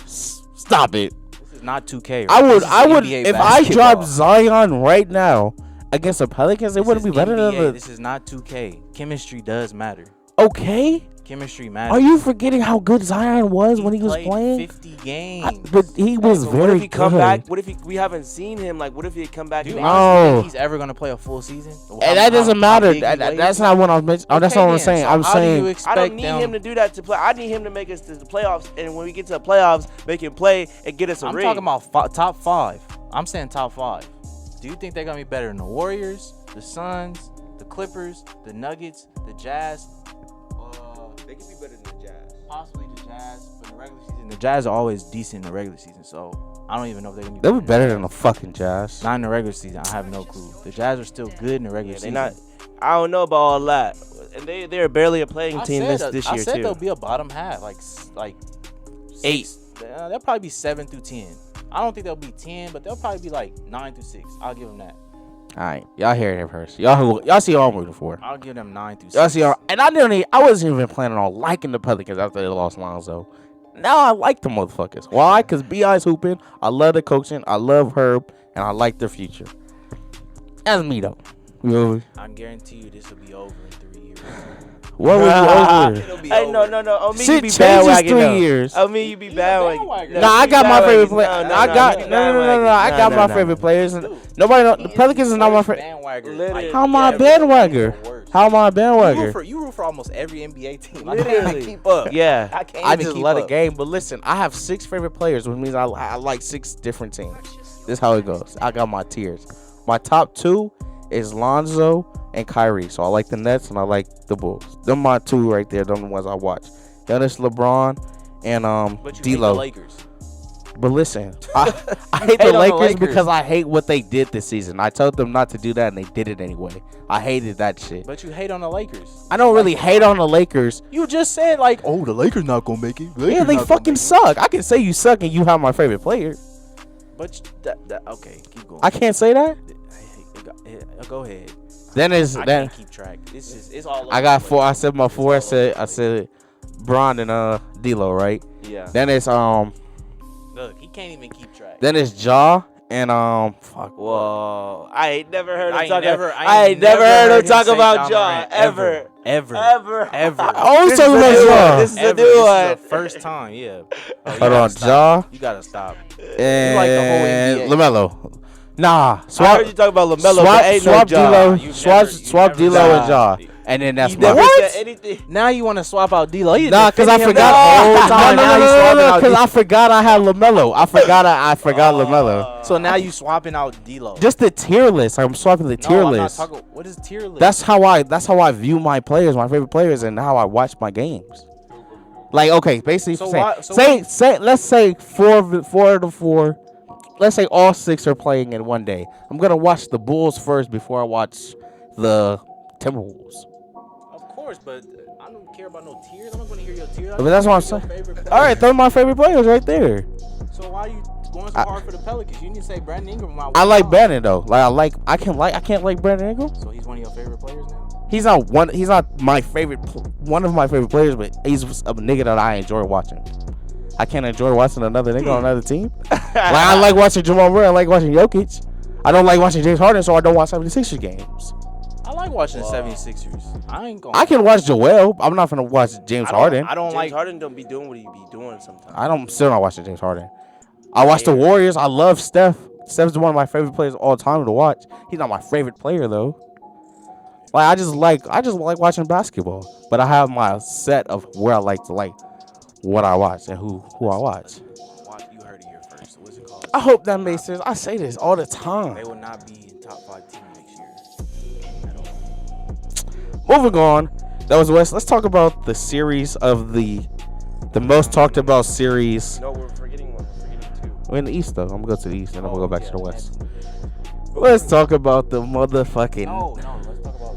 Stop it. This is not 2K. Right? I would This is NBA if I basketball. dropped Zion right now against the Pelicans, it This wouldn't is be better NBA. than the. This is not 2K. Chemistry does matter. Okay. Chemistry matters. Are you forgetting how good Zion was when he was played playing? 50 games. But he was But very what if he come good. back? What if we haven't seen him? Like, what if he come back? Do you and- honestly No. think he's ever gonna play a full season? And that doesn't matter. big he weighs? That's not what I was mentioning. Oh, that's not what I'm then. saying. So I'm how do you saying I expect don't need them? him to do that to play. I need him to make us to the playoffs, and when we get to the playoffs, make him play and get us a I'm ring. talking about top 5. I'm saying top 5. Do you think they're gonna be better than the Warriors, the Suns, the Clippers, the Nuggets, the Jazz? They could be better than the Jazz. Possibly the Jazz, but in the regular season, the Jazz are always decent in the regular season. So I don't even know if they're gonna be. they'll be better than the fucking Jazz. Not in the regular season. I have no clue. The Jazz are still good in the regular Yeah, they season. not. I don't know about all that. And they're barely a playing team this I year said too. they'll be a bottom half, like 8. They'll probably be 7 through 10. I don't think they'll be 10, but they'll probably be like 9 through 6. I'll give them that. All right, y'all hear it first. Y'all see all I'm rooting for. I'll give them 9 through 6. Y'all see all, and I wasn't even planning on liking the Pelicans after they lost Lonzo. Now I like the motherfuckers. Why? Because B.I.'s hooping. I love the coaching. I love Herb, and I like their future. That's me though. You know, I guarantee you this will be over in 3 years. what was over? It'll be Hey, over. no. On me, Shit you be changes bandwagon 3 though. years. On me, you be bandwagon. bandwagon. No, Nah, I you be got my favorite bandwagon. player. No, I got you be no. bandwagon. I got No, my no. favorite players. Dude, Nobody. The Pelicans is not my favorite. Bandwagon. Literally. How am I a Yeah, bandwagon? the worst. How am I a You bandwagon? root for almost every NBA team. I can't Literally. even keep up. Yeah. I can't I even just keep love up. the game. But listen, I have 6 favorite players, which means I like 6 different teams. This is how it goes. I got my tiers. My top 2 is Lonzo and Kyrie. So I like the Nets and I like the Bulls. Them my 2 right there. Them the ones I watch. Then it's LeBron and But you hate the D-Lo. Lakers. But listen, I hate hate the on the Lakers Lakers. because I hate what they did this season. I told them not to do that and they did it anyway. I hated that shit. But you hate on the Lakers. I don't really hate on the Lakers. You just said like, oh, the Lakers not gonna make it. Yeah, they fucking suck. I can say you suck and you have my favorite player. But okay, keep going. I can't say that. Go ahead. Then it's I then can't keep track. It's all. I over got the 4. place. I said my 4. I said Bron and D'Lo, right? Yeah. Then it's Look, he can't even keep track. then it's Ja and fuck. Whoa. I ain't never heard him I talk. ain't never heard him him talk say about John Ja Morant. ever. Ever. Oh, This talking is a about new Ja. one. This is a Ever. new This one. is the first time, yeah. Oh, you Hold gotta on, stop. Ja You gotta stop. and like the whole NBA. LaMelo. Nah, I heard you talk about LaMelo, swap, but ain't swap no Ja. D'Lo, You've swap never D'Lo said and Ja, and then that's You my. never What? said anything. Now you want to swap out D'Lo? You Nah, cause I defending him forgot. the whole time. Now you swapping out Cause I forgot I had LaMelo. I forgot LaMelo. So now you swapping out D'Lo. Just the tier list. I'm swapping the tier no, I'm not list. talking. What is tier list? That's how I view my players, my favorite players, and how I watch my games. Like, okay, basically, So let's say four of the four. Let's say all 6 are playing in one day. I'm gonna watch the Bulls first before I watch the Timberwolves. Of course, but I don't care about no tears. I'm not going to hear your tears. But that's what I'm saying. All right, those are my favorite players right there. So why are you going so hard for the Pelicans? You need to say Brandon Ingram. I like Brandon though. I can't like Brandon Ingram. So he's one of your favorite players now. He's not my favorite. One of my favorite players, but he's a nigga that I enjoy watching. I can't enjoy watching another nigga on another team. I like watching Jamal Murray. I like watching Jokic. I don't like watching James Harden, so I don't watch 76ers games. I like watching the 76ers. I can watch Joel. I'm not gonna watch James Harden. I don't James Harden don't be doing what he be doing sometimes. Still not watching James Harden. I watch the Warriors. I love Steph. Steph's one of my favorite players of all time to watch. He's not my favorite player though. Like I just like watching basketball. But I have my set of where I like what I watch and who I watch. You heard it here first. What's it called? I hope that makes sense. I say this all the time. They will not be in top 5 team next year at all. Moving on. That was West. Let's talk about the series of the most talked about series. No, we're forgetting one. We're forgetting 2. We're in the East though. I'm gonna go to the East and then we'll go back to the West. Let's talk about the motherfucking. No. Let's talk about.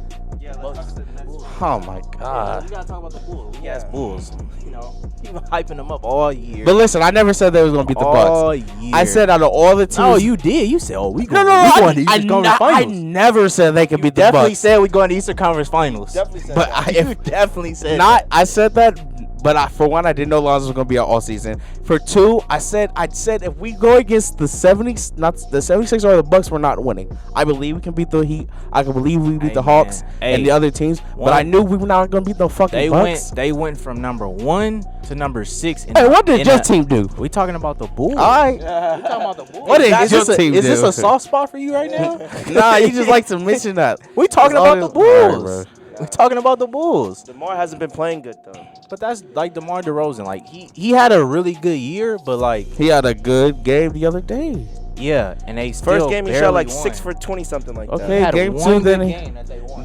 Oh my God. We gotta talk about the Bulls. Yes, Bulls. You know, you been hyping them up all year. But listen, I never said they was gonna beat the Bucks. All year. I said out of all the teams. No, you did. You said, we going. I never said they could beat the Bucks. Definitely said we going to Eastern Conference Finals. Definitely said But that. You definitely said not. I said that. But for one, I didn't know Lonzo was gonna be out all season. For two, I said if we go against the 70s, not the 76ers or the Bucks, we're not winning. I believe we can beat the Heat. I can believe we beat the Hawks and the other teams. But I knew we were not gonna beat the fucking Bucks. They went from number 1 to number 6. Hey, what did your team do? We talking about the Bulls. All right. We talking about the Bulls. What did your team do? Is this a soft spot for you right now? Nah, you just like to mention that. We talking about the Bulls. Right, we talking about the Bulls. DeMar hasn't been playing good though. But that's like DeMar DeRozan. Like he had a really good year, but like he had a good game the other day. Yeah, and they still first game he shot like won. 6 for 20 something like that. Okay, game 2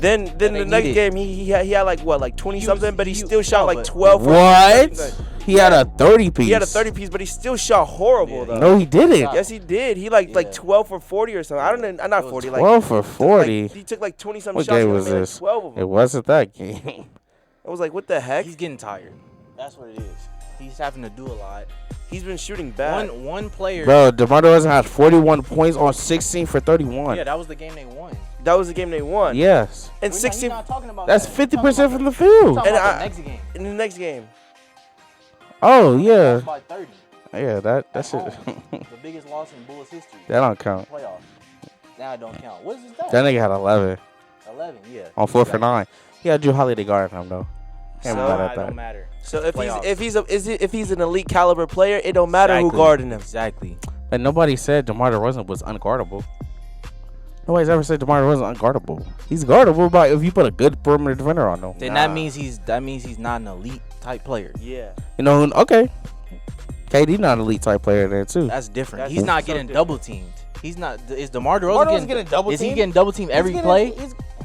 then the next game he had like what, like 20 something, but he still shot like 12. What? He had a 30 piece. He had a 30 piece, but he still shot horrible though. No, he didn't. Yes, he did. He like 12 for 40 or something. I don't know, not 40. 12 for 40. He took like 20 something What shots. game was and made, this? Like 12 of them. It wasn't that game. I was like, what the heck? He's getting tired. That's what it is. He's having to do a lot. He's been shooting bad. One player. Bro, DeMar DeRozan had 41 points on 16 for 31. Yeah, that was the game they won. That was the game they won. Yes. And 16. That's 50% from the field. And the next game. In the next game. Oh yeah. By 30. Yeah, that shit. The biggest loss in Bulls history. That don't count. Playoff. Now it don't count. What is that? That nigga had 11 yeah. on 4 for 9. He had Drew Holiday guarding him though. Can't be So- mad at It that. don't matter. So Playoffs. if he's an elite caliber player, it don't matter who guarding him. Exactly. And nobody said DeMar DeRozan was unguardable. Nobody's ever said DeMar DeRozan unguardable. He's guardable, but if you put a good perimeter defender on him. Then that means he's not an elite type player. Yeah. You know, okay. KD not an elite type player there too. That's different. That's He's not so getting different. double teamed. He's not. Is DeMar DeRozan getting double Is he teamed? getting double teamed every play?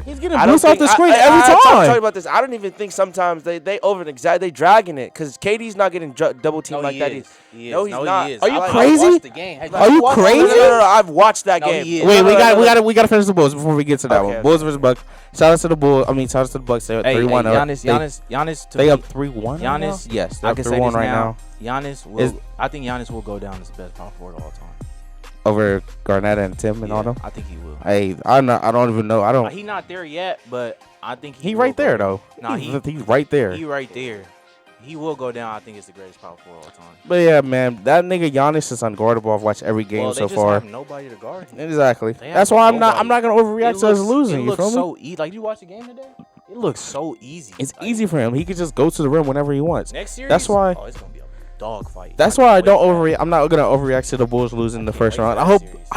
He's getting boost off the screen every I'm talking time. about this. I don't even think sometimes they over exaggerate. They dragging it because KD's not getting double teamed like that. No, he's not. Is. Are you I crazy? watched the game. Are you crazy? No. I've watched that No, game. he is. Wait, No. we gotta finish the Bulls before we get to that Okay, one. Bulls versus Bucks. Shout out to the Bulls. Shout out to the Bucks. They're 3-1 up. Giannis. They up 3-1. Giannis. Yes, I they're can 3-1 say this right now. now. Giannis will. I think Giannis will go down as the best power forward of all time. Over Garnett and Tim and all them. I think he will. Hey, I don't even know. I don't. He's not there yet, but I think He will right go there down. though. Nah, he's right there. He right there. He will go down. I think it's the greatest power forward of all time. But yeah, man, that nigga Giannis is unguardable. I've watched every game Well, they so just far. have nobody to guard him. Exactly. They have That's why I'm nobody. not gonna overreact to us losing. It You looks feel me? so easy. Like, you watch the game today? It looks so easy. It's easy for him. He could just go to the rim whenever he wants. Next series. That's why. Oh, it's gonna be a dog fight. That's why I don't overreact. I'm not gonna overreact to the Bulls losing the first round. I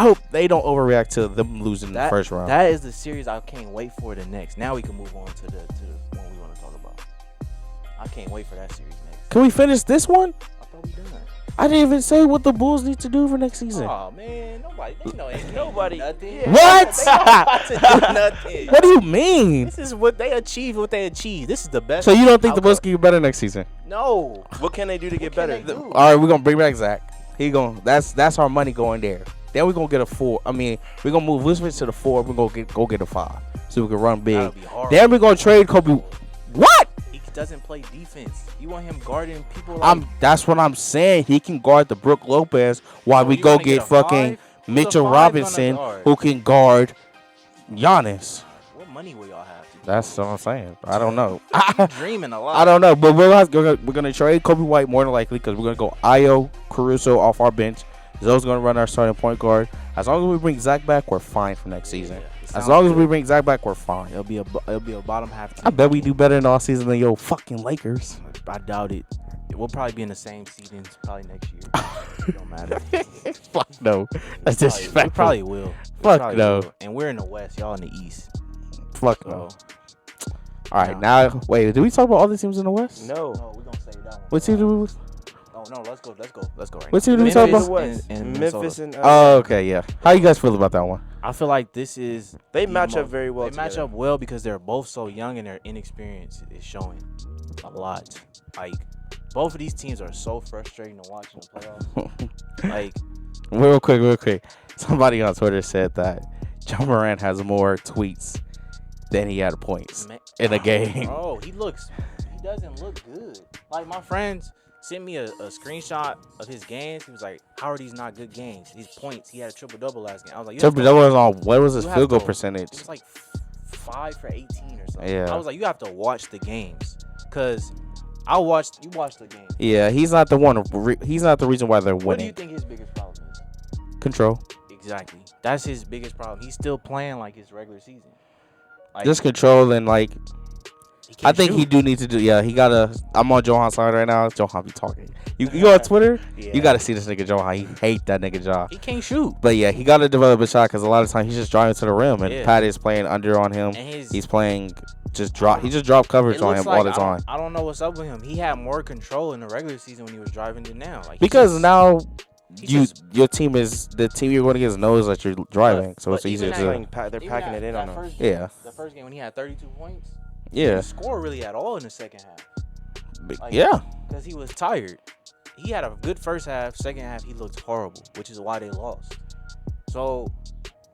hope they don't overreact to them losing the first round. That is the series I can't wait for the next. Now we can move on to the one we want to talk about. I can't wait for that series next. Can we finish this one? I thought we done. I didn't even say what the Bulls need to do for next season. Oh man, nobody. They know ain't Nobody. nothing. Yeah. What? They not about to do nothing. What do you mean? This is what they achieved. What they achieved. This is the best. So you don't think the Bulls outcome. can get better next season? No. What can they do to get can better? they do? All right, we're gonna bring back Zach. That's our money going there. Then we're gonna get a 4. I mean, we're gonna move Vucevic to the 4. We're gonna get a 5, so we can run big. That'll be hard. Then we're gonna trade Kobe. What? He doesn't play defense. You want him guarding people like That's what I'm saying. He can guard the Brook Lopez while we you go wanna get get a fucking 5? Who's a Mitchell 5 Robinson, gonna guard? who can guard Giannis. What money will y'all have to do? That's what I'm saying. I don't know. You dreaming a lot. I don't know, but we're gonna trade Kobe White more than likely because we're gonna go Ayo Caruso off our bench. Zoe's gonna run our starting point guard. As long as we bring Zach back, we're fine for next season. Yeah, it As sounds long as good. we bring Zach back, we're fine. It'll be a bottom half team. I bet we do better in all season than your fucking Lakers. I doubt it. We'll probably be in the same seedings probably next year. It don't matter. Fuck no. That's disrespectful. We probably will. We Fuck probably no. will. And we're in the West. Y'all in the East. Fuck So, no. All right, now wait. Did we talk about all the teams in the West? No. no, we're going to save that one. What team do we? No, let's go right What team do we now. talk Memphis about? West. and Memphis Minnesota. and Oh, okay, yeah. How you guys feel about that one? I feel like this is they the match up most- very well. They match together. up well because they're both so young and their inexperience is showing a lot. Like both of these teams are so frustrating to watch in the playoffs. Like Real quick. Somebody on Twitter said that John Morant has more tweets than he had points in a game. Bro, he doesn't look good. Like my friends sent me a screenshot of his games. He was like, "How are these not good games? These points. He had a triple-double last game." I was like, Triple double was on. What was his you field goal have to- percentage? It was like 5 for 18 or something. Yeah. I was like, you have to watch the games because you watched the game. Yeah, he's not the one. He's not the reason why they're What do you winning. think his biggest problem is? Control. Exactly. That's his biggest problem. He's still playing like his regular season. Like, Just control and like. he I can't think he shoot. do need to do. Yeah, he gotta. I'm on Johan's side right now. Johan be talking. You on Twitter? Yeah. You gotta see this nigga Johan. He hate that nigga Johan. He can't shoot. But yeah, he gotta develop a shot because a lot of times he's just driving to the rim and Yeah. Pat is playing under on him. And He's playing just drop. He just drop coverage it on looks him all the like- time. I don't know what's up with him. He had more control in the regular season when he was driving than now. Like he Because just- now he just- your team is the team you're going against knows that you're driving, so but it's easier even to. that- They're even packing that- it in that on him. first game- Yeah. The first game when he had 32 points. He Yeah, didn't score really at all in the second half. Like, yeah. Because he was tired. He had a good first half. Second half, he looked horrible, which is why they lost. So,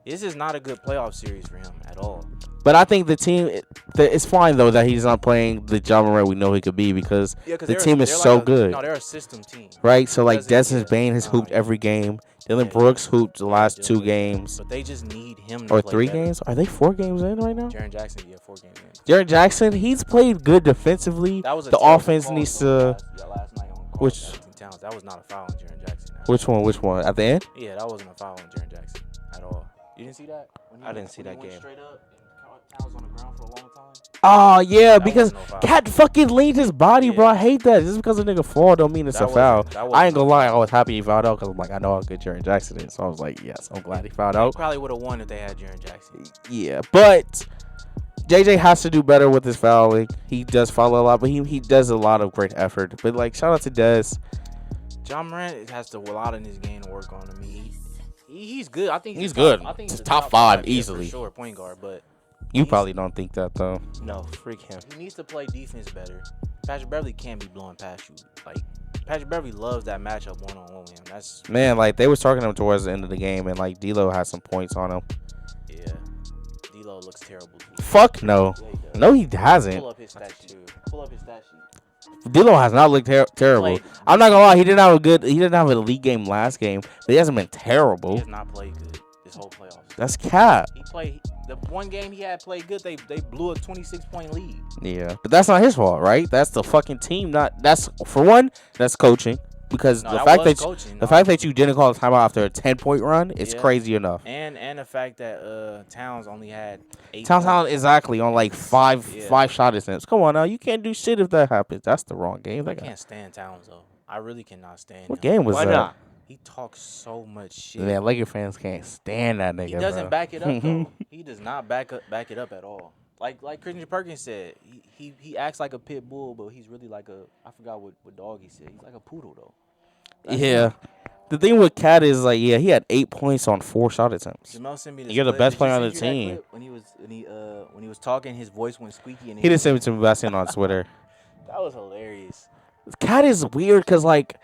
this is not a good playoff series for him at all. But I think the team, it's fine though that he's not playing the John Morant we know he could be because the team is so good, No, they're a system team. right? So like Doesn't- Desmond Bain has hooped yeah. every game. Dylan Yeah. Brooks hooped the last Yeah, 2 Dylan- games But they just need him to or play 3 better. games. Are they 4 games in right now? Jaren Jackson, yeah, 4 games in. Jared Jackson, he's played good defensively. That was a The terrible offense call needs though, to. last night on call Which- with Anthony Towns. That was not a foul on Jaren Jackson. Which one? At the end? Yeah, that wasn't a foul on Jaren Jackson at all. You didn't see that? When I didn't see when he that went game. Straight up and Towns on the ground for a long time. Oh yeah, That because wasn't no foul. Cat fucking leaned his body, bro. Yeah. I hate that. Just because a nigga fall don't mean it's That a foul. wasn't- that I ain't wasn't gonna no lie, foul. I was happy he fouled out because I'm like, I know how good Jared Jackson is. So I was like, yes, I'm glad he fouled out. Probably would have won if they had Jaren Jackson. Yeah, but JJ has to do better with his fouling. He does foul a lot, but he does a lot of great effort. But like, shout out to Dez. John Morant has to a lot in his game to work on. I mean, he's good. I think He's top- good. I think He's the top 5 yeah, easily. for sure, point guard. But You He's- probably don't think that though. No, freak him. he needs to play defense better. Patrick Beverly can't be blowing past you. Like Patrick Beverly loves that matchup one on one with him. That's Man, like they was talking to him towards the end of the game, and like D'Lo had some points on him. yeah. D'Lo looks terrible too. Fuck no, Yeah, he does. no he hasn't. Pull up his stat sheet. Pull up his stat sheet. D'Lo has not looked terrible. Played- I'm not gonna lie, he didn't have an elite game last game, but he hasn't been He terrible. has not played good this whole playoffs. That's cap. He played the one game he had played good. They blew a 26-point lead. Yeah, but that's not his fault, right? That's the fucking team. That's for one. That's coaching because No, the that fact was that coaching, the no. fact that you didn't call a timeout after a 10-point run is Yeah. crazy enough. And the fact that Towns only had 8 Towns points. exactly on like five Yeah. shot attempts. Come on now, you can't do shit if that happens. That's the wrong game. I can't stand Towns though. I really cannot stand What him. game was Why that? not? He talks so much shit. Man, Laker fans can't stand that nigga. He doesn't bro. back it up though. He does not back it up at all. Like Christian Perkins said, he acts like a pit bull, but he's really like I forgot what dog he said. He's like a poodle though. Yeah. The thing with Cat is like, yeah, he had 8 points on 4 shot attempts. Jameal sent me the You're the clip. best Did player you on the see that team. clip when he was talking, his voice went squeaky. And He didn't send me to me, but I seen it on Twitter. That was hilarious. Cat is weird because, like,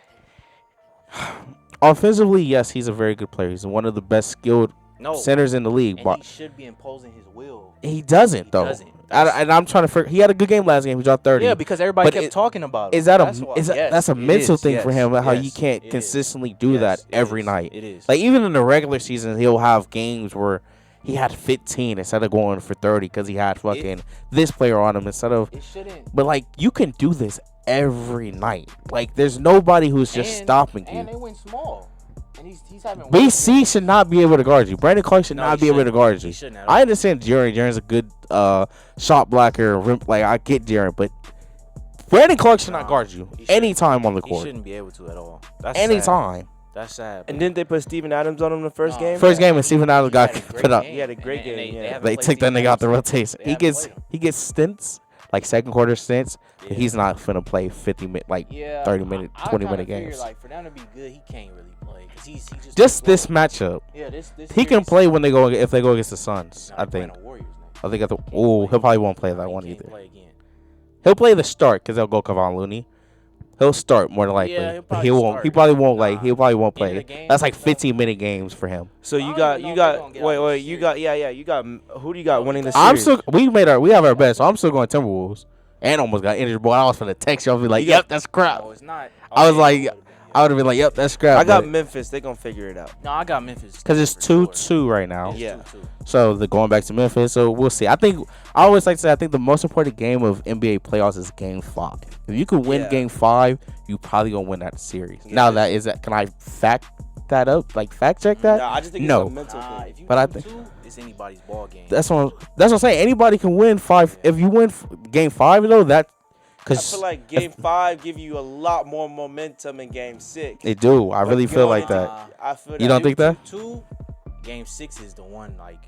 offensively, yes, he's a very good player. He's one of the best skilled centers in the league. And but he should be imposing his will. He doesn't, though. And I'm trying to figure. He had a good game last game. He dropped 30. Yeah, because everybody kept talking about him. That's a mental thing for him, how you can't consistently do that every night. It is. Like, even in the regular season, he'll have games where he had 15 instead of going for 30 because he had fucking this player on him instead of. It shouldn't. But, like, you can do this every night. Like, there's nobody who's just stopping you. And they went small. And he's having BC should not be able to guard you. Brandon Clark should not be able to guard you. He shouldn't. I understand Jaren's a good shot blocker. Like, I get Jaren, but Brandon Clark should not guard you anytime on the court. He shouldn't be able to at all. That's anytime. Sad. That's sad. And didn't they put Steven Adams on him the first game? First game, and Steven Adams got put up. He had a great game. They took that nigga out the rotation. He gets stints, like second quarter stints. But he's not finna play 30 minute, 20-minute games. Like, for them to be good, he can't really play. Cause he just this matchup. Yeah, this he can play when if they go against the Suns. I think. He'll probably won't play that one either. He'll play the start because they'll go Kevon Looney. He'll start more than likely. Yeah, he won't. He probably won't He probably won't play. That's like 15-minute games for him. So you got. You got. Who do you got winning the series? We have our best. So I'm still going Timberwolves. And almost got injured, boy. I was finna text you. I was like, "Yep, that's crap." No, it's not. I was like, I would have been like, "Yep, that's crap." I got Memphis. They gonna figure it out. No, I got Memphis. Because it's 2-2 right now. Yeah. 2-2. So they're going back to Memphis. So we'll see. I always like to say, I think the most important game of NBA playoffs is Game 5. If you can win Game 5, you probably gonna win that series. Yeah. Now can I fact that up? Like fact check that? No, I just think it's a mental thing. But I think it's anybody's ball game. That's what I'm saying. Anybody can win 5. If you win Game 5 though, I feel like Game 5 give you a lot more momentum in Game 6. They do. I really feel like that. I feel you don't think that? Game 6 is the one. Like,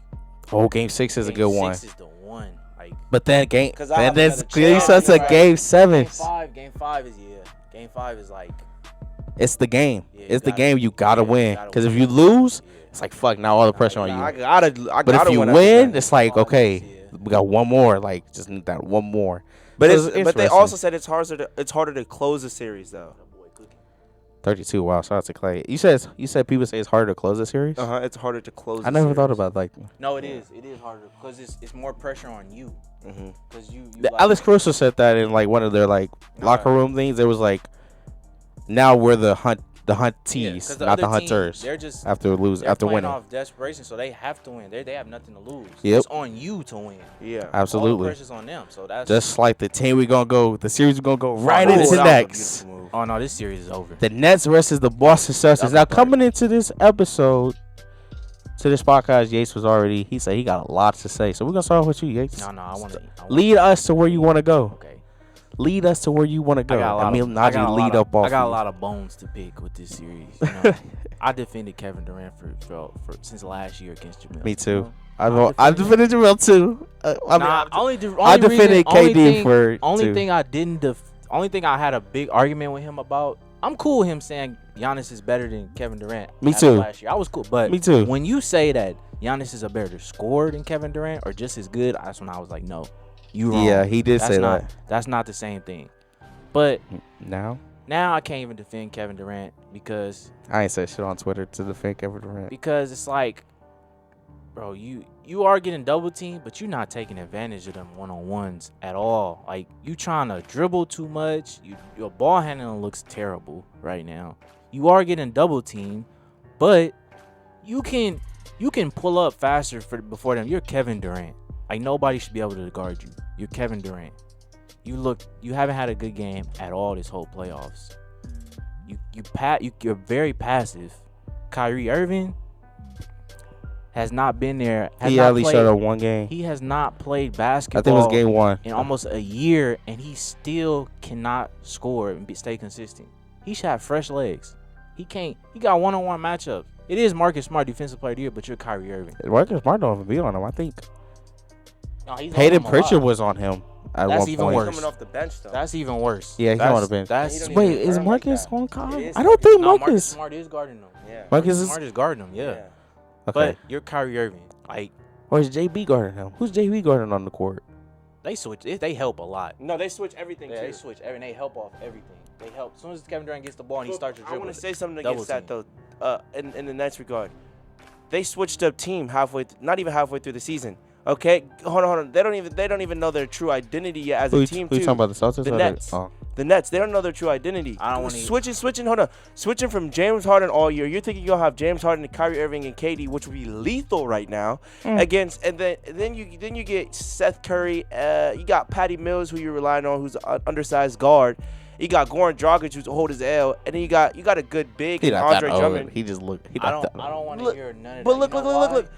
Game 6 is a good one. Game 6 is the one. Like, but then Game 7. Game 5 is Game 5 is like. It's the game. It's the game you gotta win. Because if you lose, it's like fuck. Now all the pressure on you. But if you win, it's like okay, we got one more. Like just need that one more. But they also said it's harder to close a series though. 32. Wow, shout out to Clay. You said people say it's harder to close a series. It's harder to close. I never thought about like. No, it is. It is harder because it's more pressure on you. Because you. Alex Caruso said that in like one of their like locker room things. It was like, now we're the huntees, not the hunters. They're just after winning. Off desperation, so they have to win. They have nothing to lose. Yep. It's on you to win. Yeah, absolutely. All the pressure's on them. So that's just like the team the series we're gonna go right into next. Oh no, this series is over. The Nets versus the Boston Celtics. Now coming into this episode, to this podcast, Yates he said he got a lot to say. So we're gonna start off with you, Yates. No, I want to lead us to where you want to go. Okay. Lead us to where you want to go. I got a lot of bones to pick with this series. You know? I defended Kevin Durant for since last year against Jameal. Me too. I defended Jameal too. I defended KD Only thing I had a big argument with him about. I'm cool with him saying Giannis is better than Kevin Durant. Me too. Last year, I was cool, but me too. When you say that Giannis is a better scorer than Kevin Durant or just as good, that's when I was like, no. You wrong. Yeah, he did say that. That's not the same thing. But now I can't even defend Kevin Durant because I ain't said shit on Twitter to defend Kevin Durant. Because it's like, bro, you are getting double teamed, but you're not taking advantage of them one-on-ones at all. Like, you trying to dribble too much. Your ball handling looks terrible right now. You are getting double teamed, but you can pull up faster before them. You're Kevin Durant. Like, nobody should be able to guard you. You're Kevin Durant. You haven't had a good game at all this whole playoffs. You're very passive. Kyrie Irving has not been there. He at least showed up one game. He has not played basketball. I think it was game 1 in almost a year, and he still cannot score and stay consistent. He should have fresh legs. He can't. He got one-on-one matchups. It is Marcus Smart, defensive player of the year, but you're Kyrie Irving. Marcus Smart don't even be on him. I think no, Hayden Pritchard was on him at That's one even point. worse. Coming off the bench though. That's even worse. Yeah, he's That's- on the bench. That's He Wait, don't even is run Marcus like on It Kai? is I don't think No, Marcus Marcus. Smart is guarding him. Yeah. Marcus is Smart is guarding him. Yeah. okay. But you're Kyrie Irving. Like Or is JB guarding him? Who's JB guarding on the court? they switch. They help a lot. No, they switch everything Yeah, too. they switch. They help off everything. They help. As soon as Kevin Durant gets the ball and he starts to I dribble. want to say something double against that team. though. In the Nets regard, they switched up team not even halfway through the season. Okay, hold on. They don't even know their true identity yet as a team. Who you talking about, the Celtics? The or Nets. Oh. The Nets, they don't know their true identity. I don't wanna- switching. Hold on, switching from James Harden all year. You're thinking you'll have James Harden and Kyrie Irving and KD, which would be lethal right now against. And then you get Seth Curry. You got Patty Mills, who you're relying on, who's an undersized guard. You got Goran Dragic, who's hold his L, and then you got a good big He in not that Andre old. Drummond. He just look. He I not don't. that I don't old. want to Look, hear none of but that. look, You know look. why?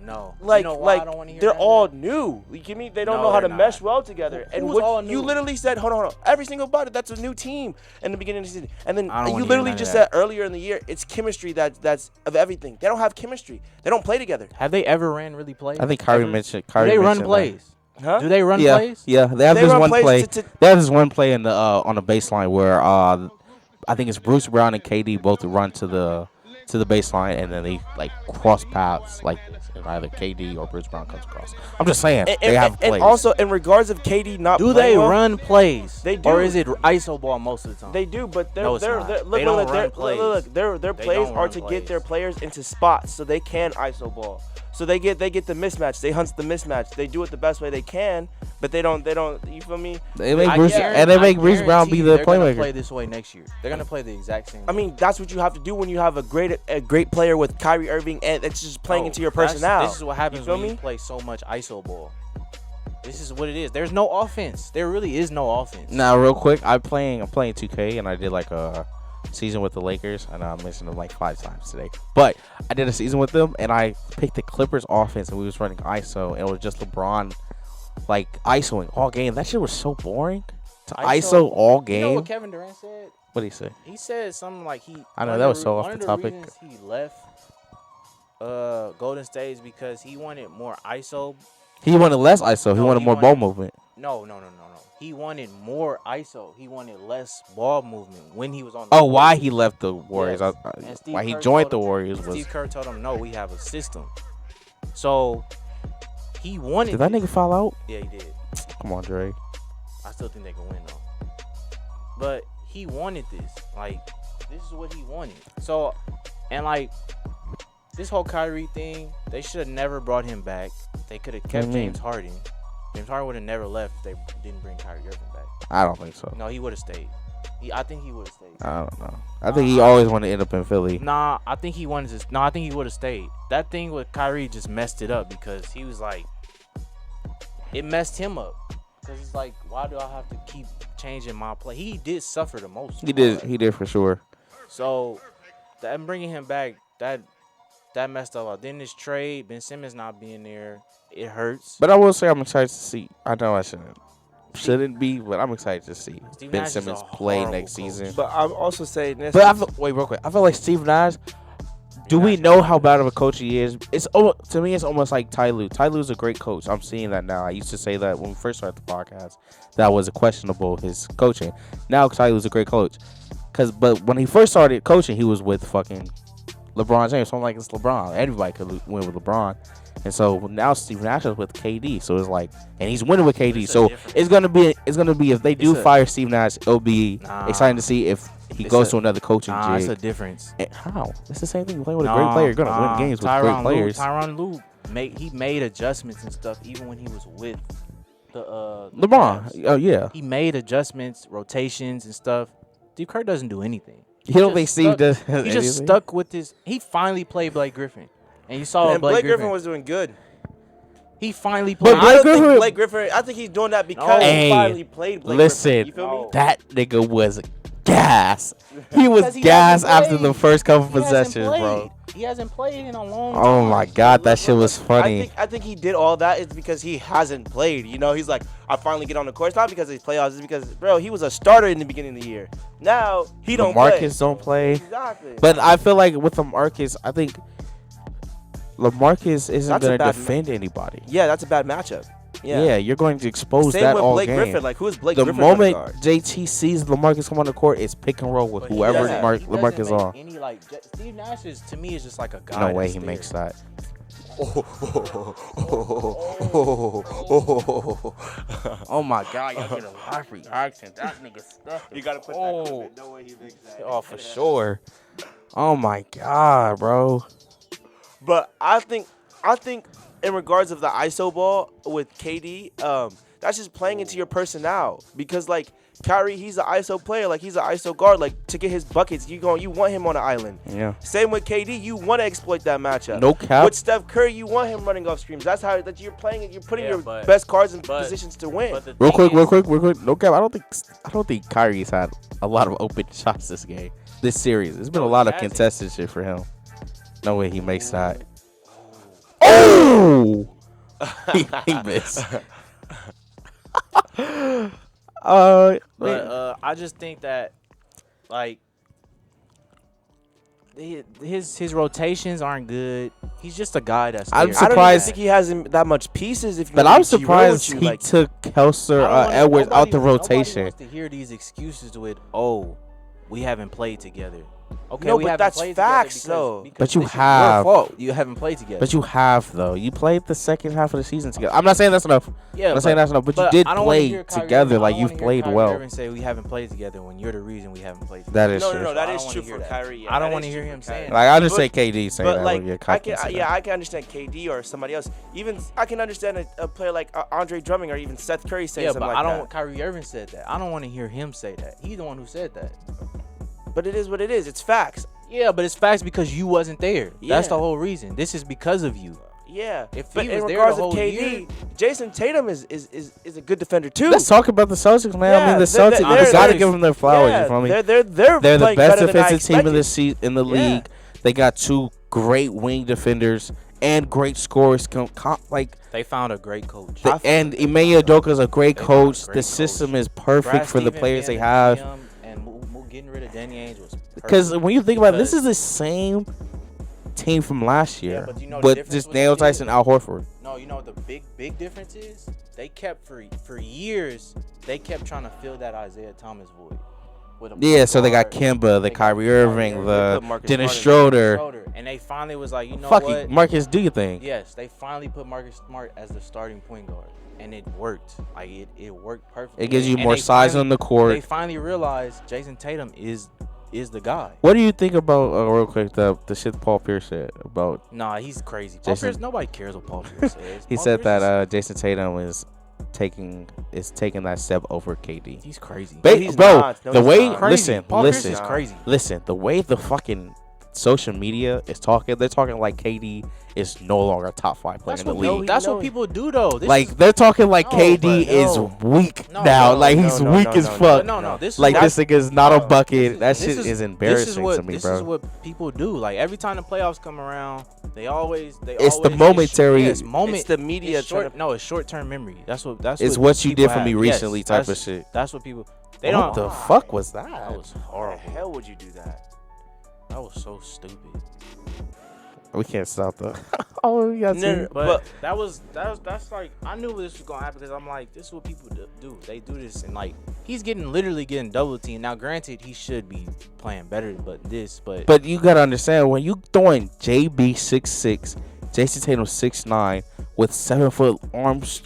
No. Like, you know why I don't wanna hear they're none of all that? new. You give me? They don't No, know how to they're mesh not. well together. And who's what all you new? literally said, hold on. Every single body, that's a new team in the beginning of the season. And then I don't you wanna hear literally none of just that. said earlier in the year, it's chemistry that's of everything. They don't have chemistry. They don't play together. Have they ever ran really plays? I think Kyrie Ever? mentioned. Do Kyrie they run mentioned that. plays? Huh? Do they run Yeah, plays? yeah. They have They this run one plays play. to- They have this one play in the on the baseline where I think it's Bruce Brown and KD both run to the baseline, and then they like cross paths, like if either KD or Bruce Brown comes across. I'm just saying they have plays. And also, in regards of KD not Do playing they well, run plays? They do. Or is it ISO ball most of the time? They do, but No, it's not. look, They don't look, run look, plays. look, their They plays don't are run to get plays. their players into spots so they can ISO ball. So they get the mismatch. They hunt the mismatch. They do it the best way they can, but they don't. You feel me? They make I Bruce guarantee- and they make I Bruce Brown be guarantee the they're gonna play playmaker. this way next year. They're gonna play the exact same. I mean, that's what you have to do when you have a great player with Kyrie Irving, and it's just playing into your personnel. This is what happens feel when you me? play so much ISO ball. This is what it is. There's no offense. There really is no offense. Now, real quick, I'm playing 2K, and I did like a season with the Lakers. I know I mentioned them like 5 times today, but I did a season with them, and I picked the Clippers offense, and we was running ISO, and it was just LeBron like ISOing all game. That shit was so boring. To ISO all game. You know what Kevin Durant said? What did he say? He said something like he. I know, one that of was so off one the of topic. reasons he left Golden State is because he wanted more ISO. He wanted less ISO. He No, wanted he more wanted- ball movement. No. He wanted more ISO. He wanted less ball movement when he was on. The Oh, court. why he left the Warriors? Yes. And Steve Why he Kerr joined told the him- Warriors was. Steve Kerr told him, "No, we have a system." So he wanted. Did that this. nigga fall out? Yeah, he did. Come on, Dre. I still think they can win though. But he wanted this. Like, this is what he wanted. So, and like this whole Kyrie thing, they should have never brought him back. They could have kept What do you mean? James Harden. James Harden would have never left if they didn't bring Kyrie Irving back. I don't think so. No, he would have stayed. I think he would have stayed. I don't know. I think he always wanted to end up in Philly. Nah, I think he wanted to. No, I think he would have stayed. That thing with Kyrie just messed it up because he was like, it messed him up. Because it's like, why do I have to keep changing my play? He did suffer the most. He did for sure. So, that bringing him back, that messed up. Then this trade, Ben Simmons not being there, it hurts. But I will say I'm excited to see. I know I shouldn't be, but I'm excited to see Steve Ben Nash is Simmons a play horrible next coach. season. But I'm also saying this. But wait, real quick. I feel like Steve Nash. Do we know how bad of a coach he is? To me, it's almost like Ty Lue. Ty Lue's a great coach. I'm seeing that now. I used to say that when we first started the podcast, that was questionable his coaching. Now Ty Lue's a great coach. But when he first started coaching, he was with fucking LeBron James. So I'm like, it's LeBron. Everybody could win with LeBron. And so now Steve Nash is with KD. So it's like, and he's winning with KD. So it's gonna be if they do fire Steve Nash, it'll be exciting to see if he goes to another coaching Nah, it's jig. a difference. How? It's the same thing. You play with a great player. You're gonna win games with great players. Tyronn Lue made adjustments and stuff even when he was with the LeBron. Cavs. Oh yeah. He made adjustments, rotations and stuff. Steve Kerr doesn't do anything. You don't think Steve does? He just stuck with his. He finally played Blake Griffin, and you saw and Blake Griffin was doing good. He finally played. I don't think Blake Griffin. I think he's doing that because Hey, he finally played Blake listen, Griffin. You feel me? that nigga was gas. He was Because he gas hasn't after played. the first couple He hasn't possessions, played. bro. He hasn't played in a long time. Oh my god, that shit was funny. I think he did all that. It's because he hasn't played. You know, he's like, I finally get on the court. It's not because of his playoffs. It's because, bro, he was a starter in the beginning of the year. Now he don't play. LaMarcus don't play. Exactly. But I feel like with LaMarcus, I think LaMarcus isn't That's a gonna bad defend anybody. Yeah, that's a bad matchup. Yeah, you're going to expose Same that with all Blake game. Griffin. Like, who is Blake The Griffin? moment guard? JT sees LaMarcus come on the court, it's pick and roll with But he whoever doesn't- he LaMarcus doesn't on. make Any like Steve Nash is to me is just like a guy. No way that's he there. makes that. Oh my God, y'all get a live reaction. That nigga stuck. You gotta put Oh. that. Clip in. No way he makes that. Oh, for sure. Oh my God, bro. But I think in regards of the ISO ball with KD, that's just playing into your personnel because like Kyrie, he's an ISO player, like he's an ISO guard, like to get his buckets, you want him on the island. Yeah. Same with KD, you want to exploit that matchup. No cap. With Steph Curry, you want him running off screens. That's how that you're playing it. You're putting Yeah, your but- best cards in but- positions to win. But the Real thing quick. is- No cap. I don't think Kyrie's had a lot of open shots this game, this series. There's been a No, lot he of hasn't. contested shit for him. No way he makes that. Oh! he missed. But I just think that like his rotations aren't good. He's just a guy that's. I'm there. I don't even surprised- think he has that much pieces. If you But want I'm to be real surprised with he you, like, took Kelser I don't wanna- Edwards out the nobody rotation. wants to hear these excuses with, "Oh, we haven't played together." Okay, No, we but haven't that's played facts, together though. because But you this is have. your fault. You haven't played together. But you have though. You played the second half of the season together. I'm not saying that's enough. yeah, I'm not saying that's enough. But you did I don't wanna play hear Kyrie together. Irving- Like I don't you've wanna hear played Kyrie well. Irving say we haven't played together when you're the reason we haven't played together. That is no, true. that I is don't true wanna hear for that. Kyrie. Yeah, I don't that wanna is hear true him for saying Kyrie. that. Like I understand KD saying But that. like, would be a I confidence can, in yeah, that. I can understand KD or somebody else. Even I can understand a player like Andre Drummond or even Seth Curry saying Yeah, something but like I don't. that. Kyrie Irving said that. I don't want to hear him say that. He's the one who said that. But it is what it is. It's facts. Yeah, but it's facts because you wasn't there. That's the Yeah. whole reason. This is because of you. Yeah. If but he in was there regards the of whole KD, year- Jason Tatum is a good defender too. Let's talk about the Celtics, man. I Yeah, mean, the they're- Celtics. they're- You gotta they're- give them their flowers. Yeah, You feel me? they're They're the playing best better than I defensive team in expected. in the Yeah. league. They got two great wing defenders and great scorers. Like They found a great coach. and Ime Udoka's a great They found a coach. great The coach. system is perfect Brad for the Stevens players they being the have. GM and getting rid of Danny Ainge was Because perfect. when you think about it, this Because- is the same team from last year, but you know the with difference just with Daniel the team? Tyson, Al Horford. No, you know what the big difference is? They kept for years. They kept trying to fill that Isaiah Thomas void. With a Yeah, point so they got guard. Kemba, the They got Kyrie Kyrie Irving, Irving, the put Marcus Dennis Smart in Schroeder. And they finally was like, you know Fuck what? you, Marcus, do your thing. Yes, they finally put Marcus Smart as the starting point guard, and it worked. Like it worked perfectly. It gives you And more they size finally- on the They court. finally realized Jason Tatum is the guy. What do you think about real quick the shit Paul Pierce said about? Nah, he's crazy. Paul Jason- Pierce, nobody cares what Paul Pierce says. He Paul said Pierce that Jason Tatum is taking that step over KD. he's crazy. No, he's Bro, not. No, the he's way not. listen, Paul Pierce listen, is crazy. listen. The way the fucking social media is talking, they're talking like KD is no longer a top 5 player That's in the what, league. that's what people do though. This Like is, they're talking like No, KD but is no. weak No, now. no, like no, he's no, weak no, as no, fuck. no. This Like is, this nigga is not a no, bucket. That this shit is- is embarrassing to me, This bro. is what people do. Like every time the playoffs come around, it's It's the momentary- It's moment. It's the media It's short, trying to- no, it's short-term memory. That's It's what you people did for have. me Yes, recently type of that's- shit. That's what people. They What don't. the fuck was That that? was Why the horrible. hell would you do that? That was so stupid. We can't stop though. Oh, we got No, to. But that's like I knew this was gonna happen because I'm like, this is what people do. They do this and like he's literally getting double teamed. Now, granted, he should be playing better, but But you gotta understand when you throwing JB 6'6", Jason Tatum 6'9", with 7-foot arms,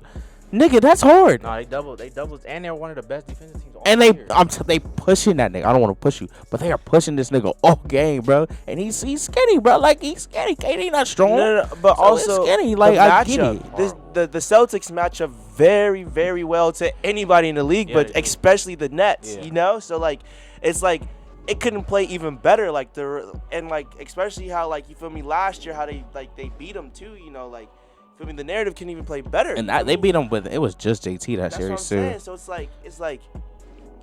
nigga, that's hard. no, they doubled, and they're one of the best defensive teams. All And year. they pushing that nigga. I don't want to push you, but they are pushing this nigga all game, bro. And he's skinny, bro. Like he's skinny. KD not strong. No, but So also it's skinny. Like the I get matchup. it. The Celtics match up very, very well to anybody in the league, Yeah, but they do. especially the Nets. Yeah. You know, so like it's like it couldn't play even better. Like especially how like you feel me last year how they beat them too. You know, like feel me the narrative couldn't even play better. And you feel they me? beat him with it was just JT that That's what I'm series saying. too. So it's like.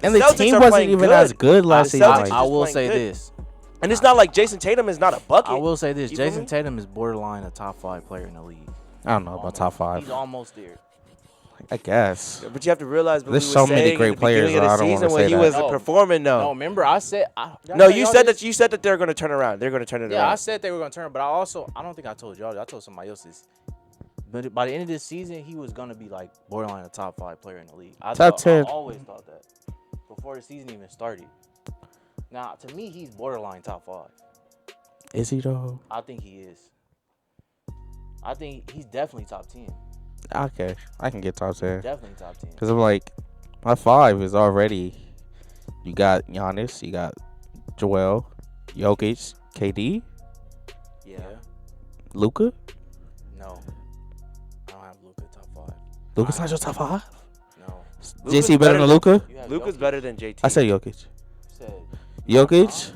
And the Celtics team are wasn't playing even good. as good last The season. Celtics Like, are I will playing say good. this. And it's not like Jason Tatum is not a bucket. I will say this. You feel Jason me? Tatum is borderline a top 5 player in the league. I don't know about top 5. He's almost there. I guess. But you have to realize, There's so many great players, Of I the don't wanna season when say he that. wasn't No. performing, No, no. remember I said. No, you said that they're going to turn around. They're going to turn it Yeah, around. I said they were gonna turn, but I don't think I told y'all. I told somebody else this. but by the end of this season, he was gonna be like borderline a top 5 player in the league. Top 10. I always thought that before the season even started. Now, to me, he's borderline top 5. Is he though? I think he is. I think he's definitely top 10. Okay, I can get top 10. Definitely top 10. Because I'm like, my 5 is already. You got Giannis, you got Joel, Jokic, KD, Yeah. Luka. No. I don't have Luka top 5. Luka's not your top 5. No. Luka's JC better than Luka? You have Luka's Jokic. better than JT. I said Jokic. You said Jokic.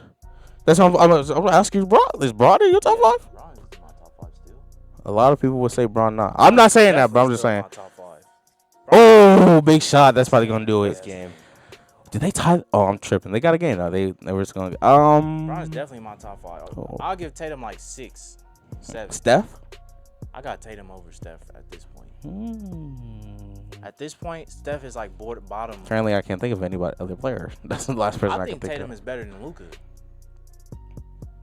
That's what I'm gonna ask you, bro. Is Braun in your top 5? Bron is my top 5 still. A lot of people would say Braun not. I'm not saying that, but I'm just saying. Definitely still my top 5. Oh, big shot. That's probably gonna do this it. game. Did they tie? Oh, I'm tripping. They got a game now. They were just gonna. Bron is definitely my top 5. Oh. I'll give Tatum like 6, 7. Steph. I got Tatum over Steph at this point. Hmm. At this point, Steph is like bottom. Apparently, I can't think of anybody other player. That's the last person I, I can think think Tatum of. is better than Luka.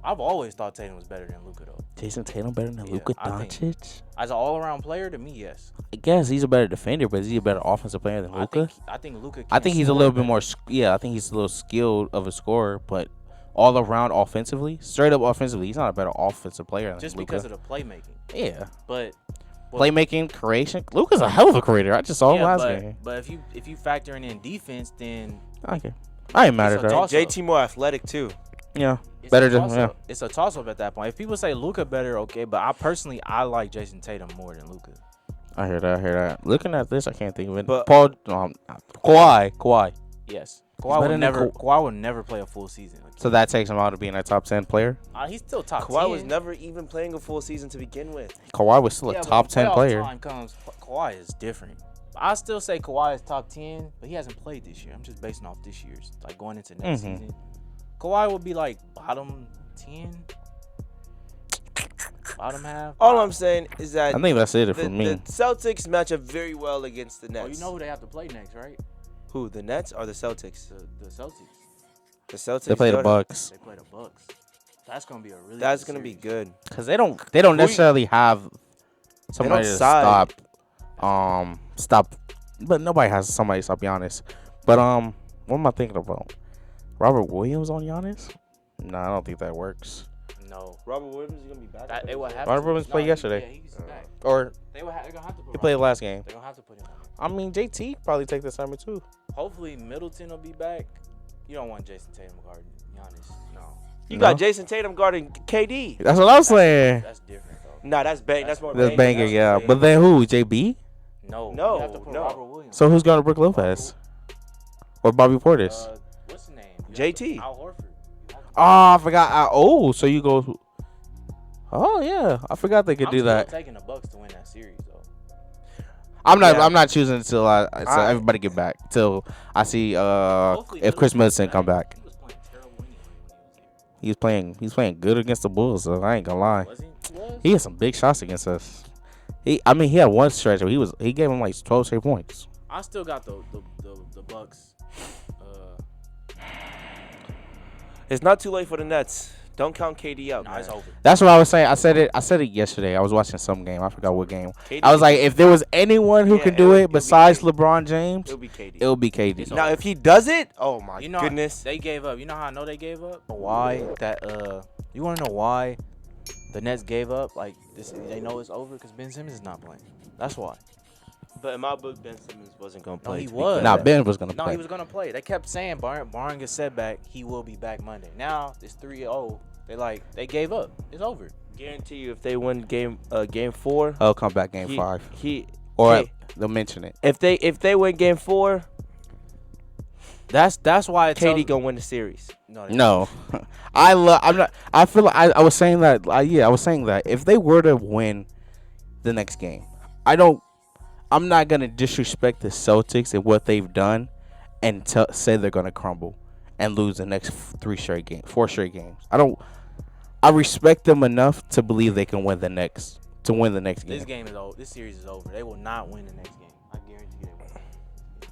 I've always thought Tatum was better than Luka though. Jason Tatum better than Yeah, Luka I think- Doncic? As an all-around player, to me, yes. I guess he's a better defender, but is he a better offensive player than Luka? I think Luka. I think he's a little bit more. Yeah, I think he's a little skilled of a scorer, but all around offensively, straight up offensively, he's not a better offensive player than just Luka. because of the playmaking. Yeah, But playmaking, creation. Luka's a hell of a creator. I just saw him yeah, last but, game. but if you factor in defense, then Okay, I ain't mad It's at a that. toss- JT more athletic too. Yeah, it's better a than toss-up. It's a toss-up at that point. If people say Luka better, okay, but I like Jason Tatum more than Luka. I hear that. I hear that. Looking at this, I can't think of it. But- Kawhi. Yes, better than Kawhi would never play a full season. Like, So that takes him out of being a top 10 player. he's still top 10. Kawhi was never even playing a full season to begin with. Kawhi was still Yeah, a but top when 10 playoff player. Time comes, Kawhi is different. I still say Kawhi is top 10, but he hasn't played this year. I'm just basing off this year's, like going into next Mhm. season. Kawhi would be like bottom 10, bottom half. All I'm saying is that I think that's it the, for me. the Celtics match up very well against the Nets. Oh, you know who they have to play next, right? Who, the Nets or the Celtics? The Celtics. The Celtics. They play the go to- Bucks They play the Bucks. That's gonna be a really. That's good gonna be series. good. because they don't necessarily have somebody to side. stop. But nobody has somebody to stop Giannis. But what am I thinking about? Robert Williams on Giannis? No, I don't think that works. No, Robert Williams is gonna be back. they will have. Robert to. Williams played yesterday. Yeah, he's back. Or They're gonna have to put. he played last game. They're gonna have to put him on. I mean, JT probably take the assignment too. Hopefully Middleton will be back. You don't want Jason Tatum guarding Giannis. No, You No. got Jason Tatum guarding KD. That's what I was saying. that's different though. Nah, that's bang. That's more That's banging. banging, yeah. But then who? JB? No, No, you have to put no. Robert Williams. So who's got Brook Lopez? Or Bobby Portis? What's his name? JT. Al Horford. You have to- Oh, I forgot. So you go. Oh yeah, I forgot they could I'm do still that. taking the Bucks to win that series though. I'm not. Yeah. I'm not choosing until everybody get back. Till I see Hopefully if Chris Middleton Middleton's come back. He was playing terrible anyway when He's playing. He's playing good against the Bulls. So I ain't gonna lie. he was here. Was he? Was? He had some big shots against us. He had one stretch where he gave him like 12 straight points. I still got the Bucks. It's not too late for the Nets. Don't count KD out, Nah, man. it's over. That's what I was saying. I said it yesterday. I was watching some game. I forgot what game. KD I was like, if there was anyone who Yeah, could do it'll it be besides KD. LeBron James, it'll be KD. it would be KD. It's Now, if he does it, oh my You know, goodness. they gave up. You know how I know they gave up? Why that? You want to know why the Nets gave up? Like this, they know it's over because Ben Simmons is not playing. That's why. But in my book, Ben Simmons wasn't gonna No, play. he to be was. fair. Nah, Ben was gonna No, play. he was gonna play. They kept saying barring a setback, he will be back Monday. Now it's 3-0. They gave up. It's over. Guarantee you, if they win game 4, I'll come back game he- 5, he or hey, they'll mention it. if they win game 4, That's why it's KD gonna win the series. No, I'm not. I feel like I was saying that. I was saying that if they were to win the next game, I'm not gonna disrespect the Celtics and what they've done, and say they're gonna crumble and lose the next 4 straight games. I respect them enough to believe they can win the next game. This game is over. This series is over. They will not win the next game. I guarantee you they won't.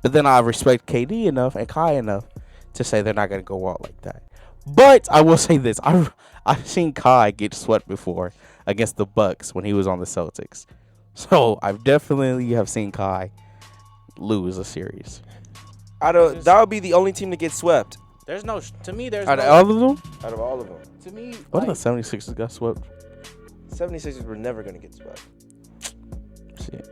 But then I respect KD enough and Kai enough to say they're not gonna go out like that. But I will say this: I've seen Kai get swept before against the Bucks when he was on the Celtics. So I definitely have seen Kai lose a series. That would be the only team to get swept There's no to me. There's Out of no all of them, out of all of them. to me. what if Like, the 76ers got swept? 76ers were never gonna get swept. Shit,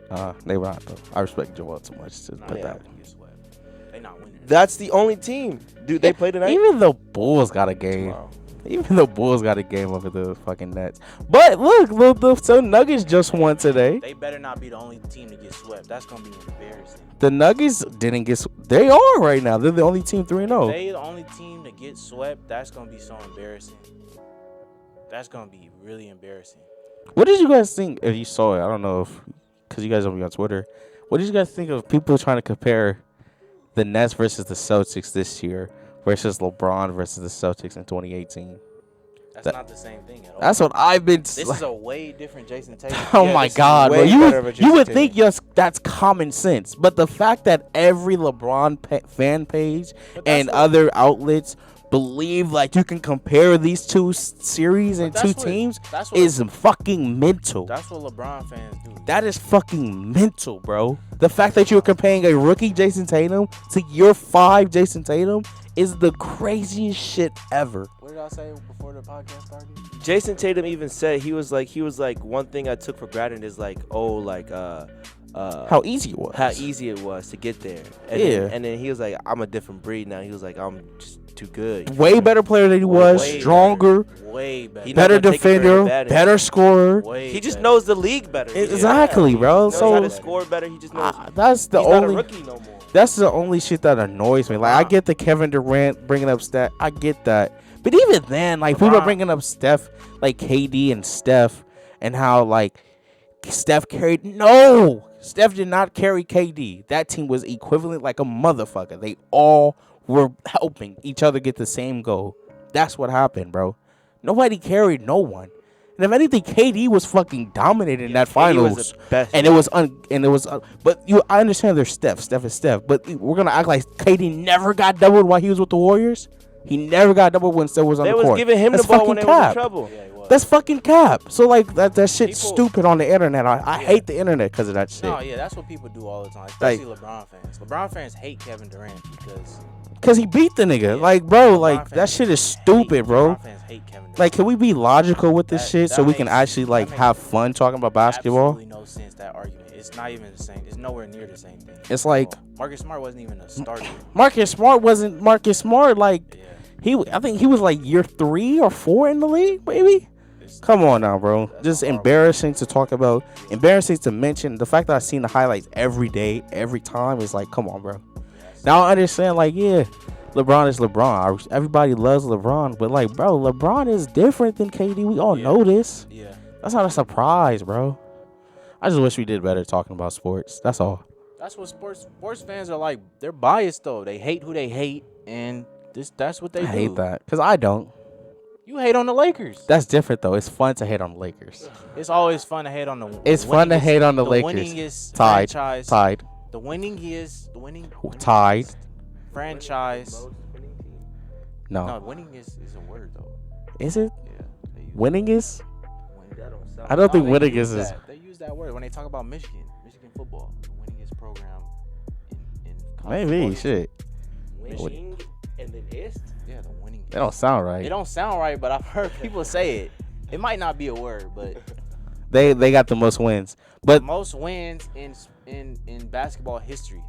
they were not though. I respect Joel too much to nah, put they that. not get swept. They not winning. That's the only team. Dude, they play tonight. Even the Bulls got a game. Tomorrow. Even the Bulls got a game over the fucking Nets. But look, so Nuggets just won today. They better not be the only team to get swept. That's gonna be embarrassing. The Nuggets didn't get. They are right now. They're the only team 3-0. They the only team to get swept. That's gonna be so embarrassing. That's gonna be really embarrassing. What did you guys think? If you saw it, I don't know if because you guys don't be on Twitter. What did you guys think of people trying to compare the Nets versus the Celtics this year versus LeBron versus the Celtics in 2018? That's That- not the same thing at all. That's what I've been. This is a way different Jason Tatum. Oh Yeah, my this is God, bro! way better of a You Jason would Tatum. think yes, that's common sense, but the fact that every LeBron fan page But that's and what- other outlets believe like you can compare these two series and But two that's what- teams that's what- is fucking mental. That's what LeBron fans do. That is fucking mental, bro. The fact that you're comparing a rookie Jason Tatum to your 5 Jason Tatum is the craziest shit ever. What did I say before the podcast started? Jason Tatum even said he was like one thing I took for granted is like How easy it was. how easy it was to get there. Yeah. And then he was like, I'm a different breed now. He was like, I'm just too good. Way better player than he was, Way stronger, Way better. He not better gonna take it for defender, advantage. better scorer. Way He just better. knows the league better. Exactly, bro. He knows So how to score better. He just knows. that's the he's not a only. rookie no more. That's the only shit that annoys me. Like I get the Kevin Durant bringing up stat. I get that, but even then, like people are LeBron. bringing up Steph, like KD and Steph, and how like Steph carried. No, Steph did not carry KD. That team was equivalent like a motherfucker. They all were helping each other get the same goal. That's what happened, bro. Nobody carried no one. And if anything, KD was fucking dominating in that KD finals. was the best. And it was but I understand there's Steph is Steph, but we're gonna act like KD never got doubled while he was with the Warriors. He never got doubled when Steph was on They the was court. giving him That's the ball when they fucking was in cap. trouble. Yeah, he was. That's fucking cap. So like that shit's People- stupid on the internet. I hate the internet because of that shit. No, yeah, that's what people do all the time, especially LeBron fans. LeBron fans hate Kevin Durant because Cause he beat the nigga. Yeah. Like bro, LeBron like that fans shit is hate- stupid, bro. LeBron fans hate Kevin Durant. Like, can we be logical with this That- shit so that we can makes- actually like that have makes fun talking about basketball? Absolutely no sense, that argument. It's not even the same. It's nowhere near the same thing. It's like- Marcus Smart wasn't even a starter. Marcus Smart wasn't Marcus Smart. Like Yeah. I think he was like year 3 or 4 in the league, maybe. Come on now, bro. Just embarrassing to talk about. Embarrassing to mention. The fact that I've seen the highlights every day, every time is like, come on, bro. Now I understand, like, yeah, LeBron is LeBron. Everybody loves LeBron, but like, bro, LeBron is different than KD. We all know this. Yeah. That's not a surprise, bro. I just wish we did better talking about sports. That's all. That's what sports fans are like. They're biased though. They hate who they hate, and that's what they I do. hate that because I don't. You hate on the Lakers. That's different though. It's fun to hate on the Lakers. It's always fun to hate on the. It's fun to hate on the Lakers. Winningest Tied. franchise. Tied. The winning Tied. franchise. No. No, winning is a word though. Is it? Yeah. They use Winning is? winning. I don't think they winning use is. that. They use that word when they talk about Michigan football, the winningest program in college Maybe. football. Shit. Winning and then ist. Yeah, the winning. That don't sound right. It don't sound right, but I've heard people say it. It might not be a word, but They got the most wins. But most wins in basketball history.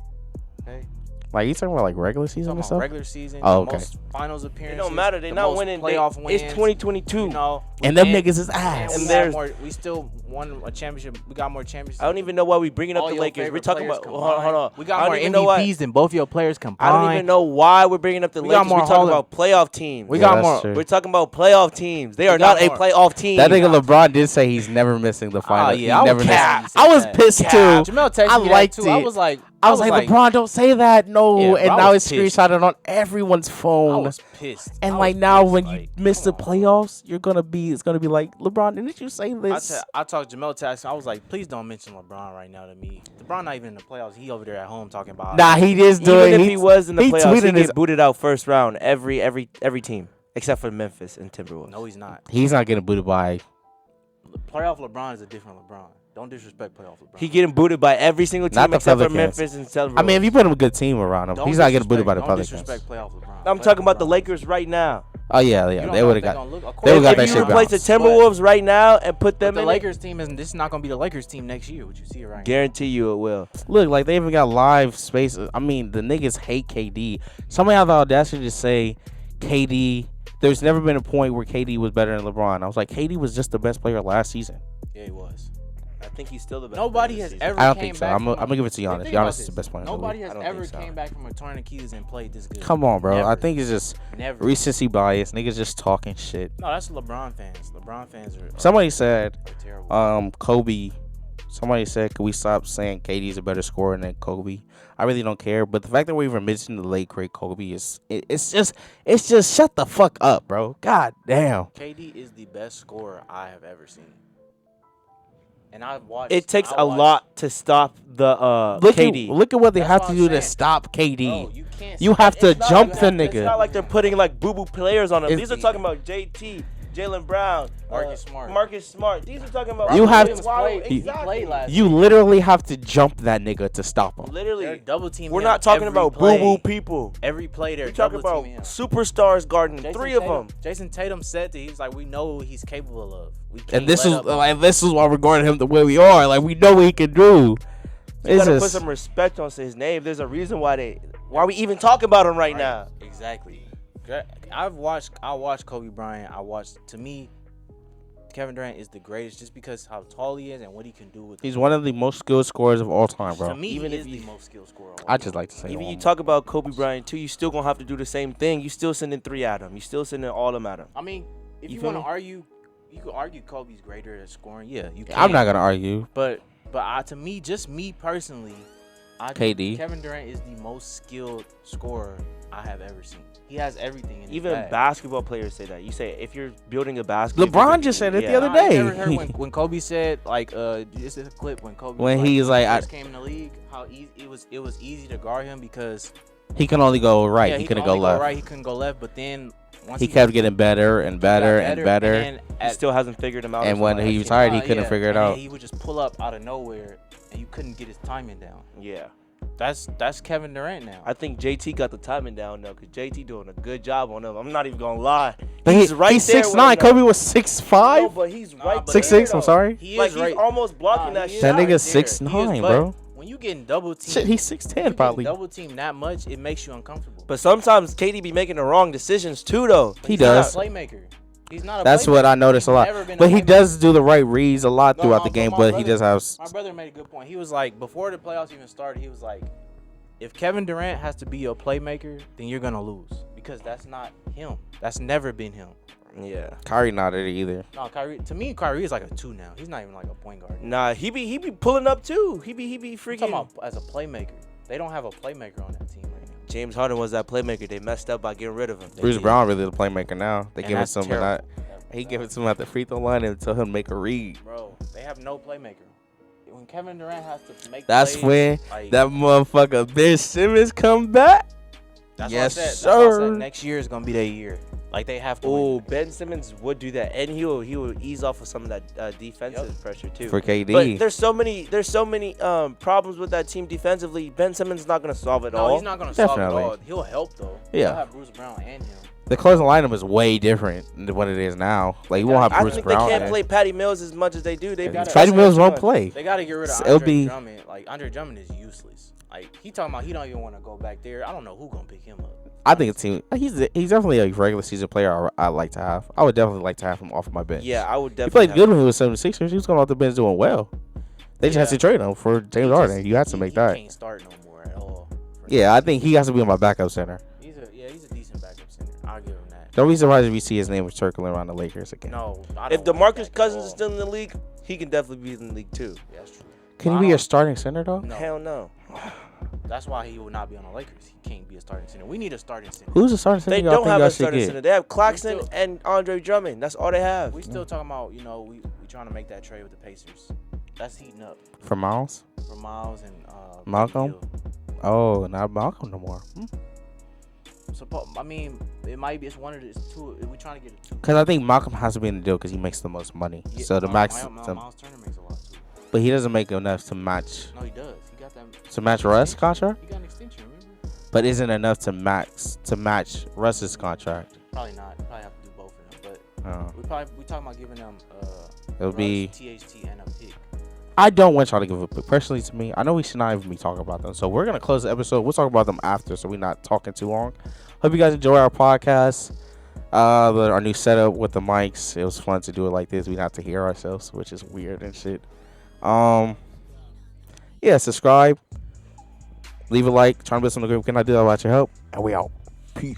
Okay. like you talking about like regular season Talking and about stuff? regular season, Oh, the okay. most finals It appearances. don't matter. They the not most winning. playoff wins. It's 2022. You know, And them and- niggas is and ass. we, there's- we still won a championship. We got more championships. I don't even know why we bringing up All the your Lakers. We're favorite talking players about. combined. Hold on. We got I more don't even know why. MVPs than both your players I combined. don't even know why we're bringing up the We Lakers. got more We're talking Hall about playoff teams. We Yeah, got that's more. true. We're talking about playoff teams. They are got not a more. playoff team. That nigga LeBron did say he's never missing the final. yeah, I he was never cap. missed. I was Cap. pissed too. Jamel texted I me that liked too. it. I was like, LeBron, don't say that. No. Yeah, and bro, I now was it's pissed. screenshotted on everyone's I phone. was pissed. And I like was now, pissed, when you like, miss the come on. playoffs, it's gonna be like, LeBron, didn't you say this? I talked to Jamel text. I was like, please don't mention LeBron right now to me. LeBron not even in the playoffs. He over there at home talking about. Nah, he just doing. Even if he was in the he playoffs, he tweeted his- get booted out first round. Every team except for Memphis and Timberwolves. No, he's not. He's not getting booted by. playoff LeBron is a different LeBron. Don't disrespect playoff LeBron. He getting booted by every single Not team the except for Pelicans. Memphis and Timberwolves. I mean, if you put him a good team around him, Don't he's not getting booted by the don't Pelicans. disrespect playoff LeBron. I'm Playoff talking about the LeBron. Lakers right now. Oh yeah, You don't they know would if have they got. gonna look- of They course would've got If that you shit replace the bounced. Timberwolves right now and put them But the in Lakers team isn't. This is not gonna be the Lakers team next year. What you see right now. guarantee you it will. Look, like they even got live spaces. I mean, the niggas hate KD. Somebody had the audacity to say KD. There's never been a point where KD was better than LeBron. I was like, KD was just the best player last season. Yeah, he was. I think he's still the best. Nobody player has this season. ever. I don't came think so. back I'm from gonna give it to Think Giannis. about Giannis is this. the best player in the Nobody league. has I don't ever think so. came back from a torn Achilles and played this good. Come on, bro. Never. I think it's just Never. recency bias. Niggas just talking shit. No, that's LeBron fans. LeBron fans are. Somebody said, are terrible. Kobe. Somebody said, "Can we stop saying KD's a better scorer than Kobe?" I really don't care, but the fact that we even mentioned the late great Kobe it's just shut the fuck up, bro. God damn. KD is the best scorer I have ever seen. And I've watched. It takes a lot to stop the KD. Look at what they That's have what to I'm do to saying. stop KD. Bro, you can't. You have to It's not jump like the that. It's nigga. not like they're putting like boo-boo players on him. It's- These are talking about JT, Jalen Brown, Marcus Smart. These are talking about. You have Williams to- played. He Exactly. played last. You literally have to jump that nigga to stop him. They're Literally, double teaming. we're him not talking every about play. boo-boo people. Every play they're We're talking double about teaming him. superstars guarding Jason three of Tatum- them. Jason Tatum said that he's like, we know what he's capable of. We can't And this let is up on like him. this is why we're guarding him the way we are. Like we know what he can do. You It's gotta put just some respect on his name. There's a reason why we even talking about him right now. Exactly. I watched Kobe Bryant. To me, Kevin Durant is the greatest just because how tall he is and what he can do with. he's one of the most skilled scorers of all time, To bro. me, Even he if is you- the most skilled scorer. of all I time. just like to say. Even you that. talk about Kobe Bryant too, you still gonna have to do the same thing. You still sending three at him. You still sending all them at him. I mean, if You you, feel want to me? argue, you could argue Kobe's greater at scoring. Yeah, you can. I'm not gonna argue. But to me, just me personally, I KD. think Kevin Durant is the most skilled scorer I have ever seen. He has everything in his Even bag. basketball players say that. You say if you're building a basketball. LeBron just said it the other Nah, you day. never heard when Kobe said this is a clip when Kobe When was he's like, when he first came in the league, how easy it was easy to guard him because He can only go right. yeah, he could couldn't only go left. right, he couldn't go left, but then once He kept getting better and better got and better. then He still hasn't figured him out. And when he was tired, he couldn't figure it and then out. he would just pull up out of nowhere, and you couldn't get his timing down. Yeah, That's Kevin Durant now. I think JT got the timing down though, cause JT doing a good job on him. I'm not even gonna lie. But He's right he's there. 6'9". Kobe was 6'5". No, but he's Nah, right but- there, 6'6". I'm though. sorry. He Like is he's right. almost blocking that he shit. That is nigga's right there. 6'9", He is, bro. but when you getting double teamed, Shit, he's 6'10" probably. Double team that much, it makes you uncomfortable. But sometimes KD be making the wrong decisions too, though. He He's not does. a playmaker. He's not a That's playmaker. what I noticed a He's lot. never been a But he playmaker. does do the right reads a lot No, throughout no, the game. my But he brother- does have. My brother made a good point. He was like, before the playoffs even started, he was like, if Kevin Durant has to be your playmaker, then you're gonna lose because that's not him. That's never been him. Yeah. Kyrie not it either. No, Kyrie. To me, Kyrie is like a 2 now. He's not even like a point guard. Nah, he be pulling up too. He be I'm talking freaking. about as a playmaker. They don't have a playmaker on that team right now. James Harden was that playmaker. They messed up by getting rid of him. Bruce did. Brown really the playmaker now. They And give it that's to him, terrible. he give it to him at the free throw line and tell him to make a read. Bro, they have no playmaker. When Kevin Durant has to make That's plays, when like, that motherfucker Ben Simmons come back. that's yes, what I said. That's why I sir. said next year is gonna be their year. Like they have to. Oh, win. Ben Simmons would do that, and he will ease off of some of that defensive pressure too. For KD. But there's so many problems with that team defensively. Ben Simmons is not gonna solve it No, all. he's not gonna solve it Definitely. all. He'll help though. Yeah. He'll have Bruce Brown and him. The closing lineup is way different than what it is now. Like you won't have I Bruce think Brown. they can't there. play Patty Mills as much as they do. They be gotta- Patty trusting Mills him won't too play. They gotta get rid of It'll Andre be- Drummond. Like Andre Drummond is useless. Like he talking about he don't even want to go back there. I don't know who gonna pick him up. I think it's team. He's definitely a regular season player. I like to have. I would definitely like to have him off my bench. Yeah, I would He definitely. played good when he was 76ers. He was going off the bench doing well. They just had to trade him for James Harden. You had to make He that. can't start no more at all. Yeah, I think he has to be my backup center. He's a decent backup center. I'll give him that. Don't be surprised if you see his name circling around the Lakers again. No, I If don't want him DeMarcus back Cousins at is all. still in the league, he can definitely be in the league too. Yeah, that's true. Can I he be a don't- starting center though? No, Hell no. that's why he will not be on the Lakers. He can't be a starting center. We need a starting center. Who's the starting center? They y'all don't think have y'all a should starting get? center. They have Claxton still- and Andre Drummond. That's all they have. We still talking about, we trying to make that trade with the Pacers. That's heating up For Miles? for Miles and Malcolm? Hill. Oh, not Malcolm no more. I mean, it might be. It's one of the two. We trying to get it two. Because I think Malcolm has to be in the deal because he makes the most money. Yeah, So the max, Miles Turner makes a lot too. but he doesn't make enough to match No, he does. He got that. to match Russ' contract. He got an extension, remember? But isn't enough to match Russ's contract. Probably not. Probably have to do both of them. But we talking about giving them It'll Russ, be. THT and a pick. I don't want y'all to give a pick. Personally, to me, I know we should not even be talking about them. So we're gonna close the episode. We'll talk about them after, so we're not talking too long. Hope you guys enjoy our podcast. Our new setup with the mics. It was fun to do it like this. We don't have to hear ourselves, which is weird and shit. Yeah, subscribe. Leave a like. Try to build some group. Can I do that without your help? And we out. Peace.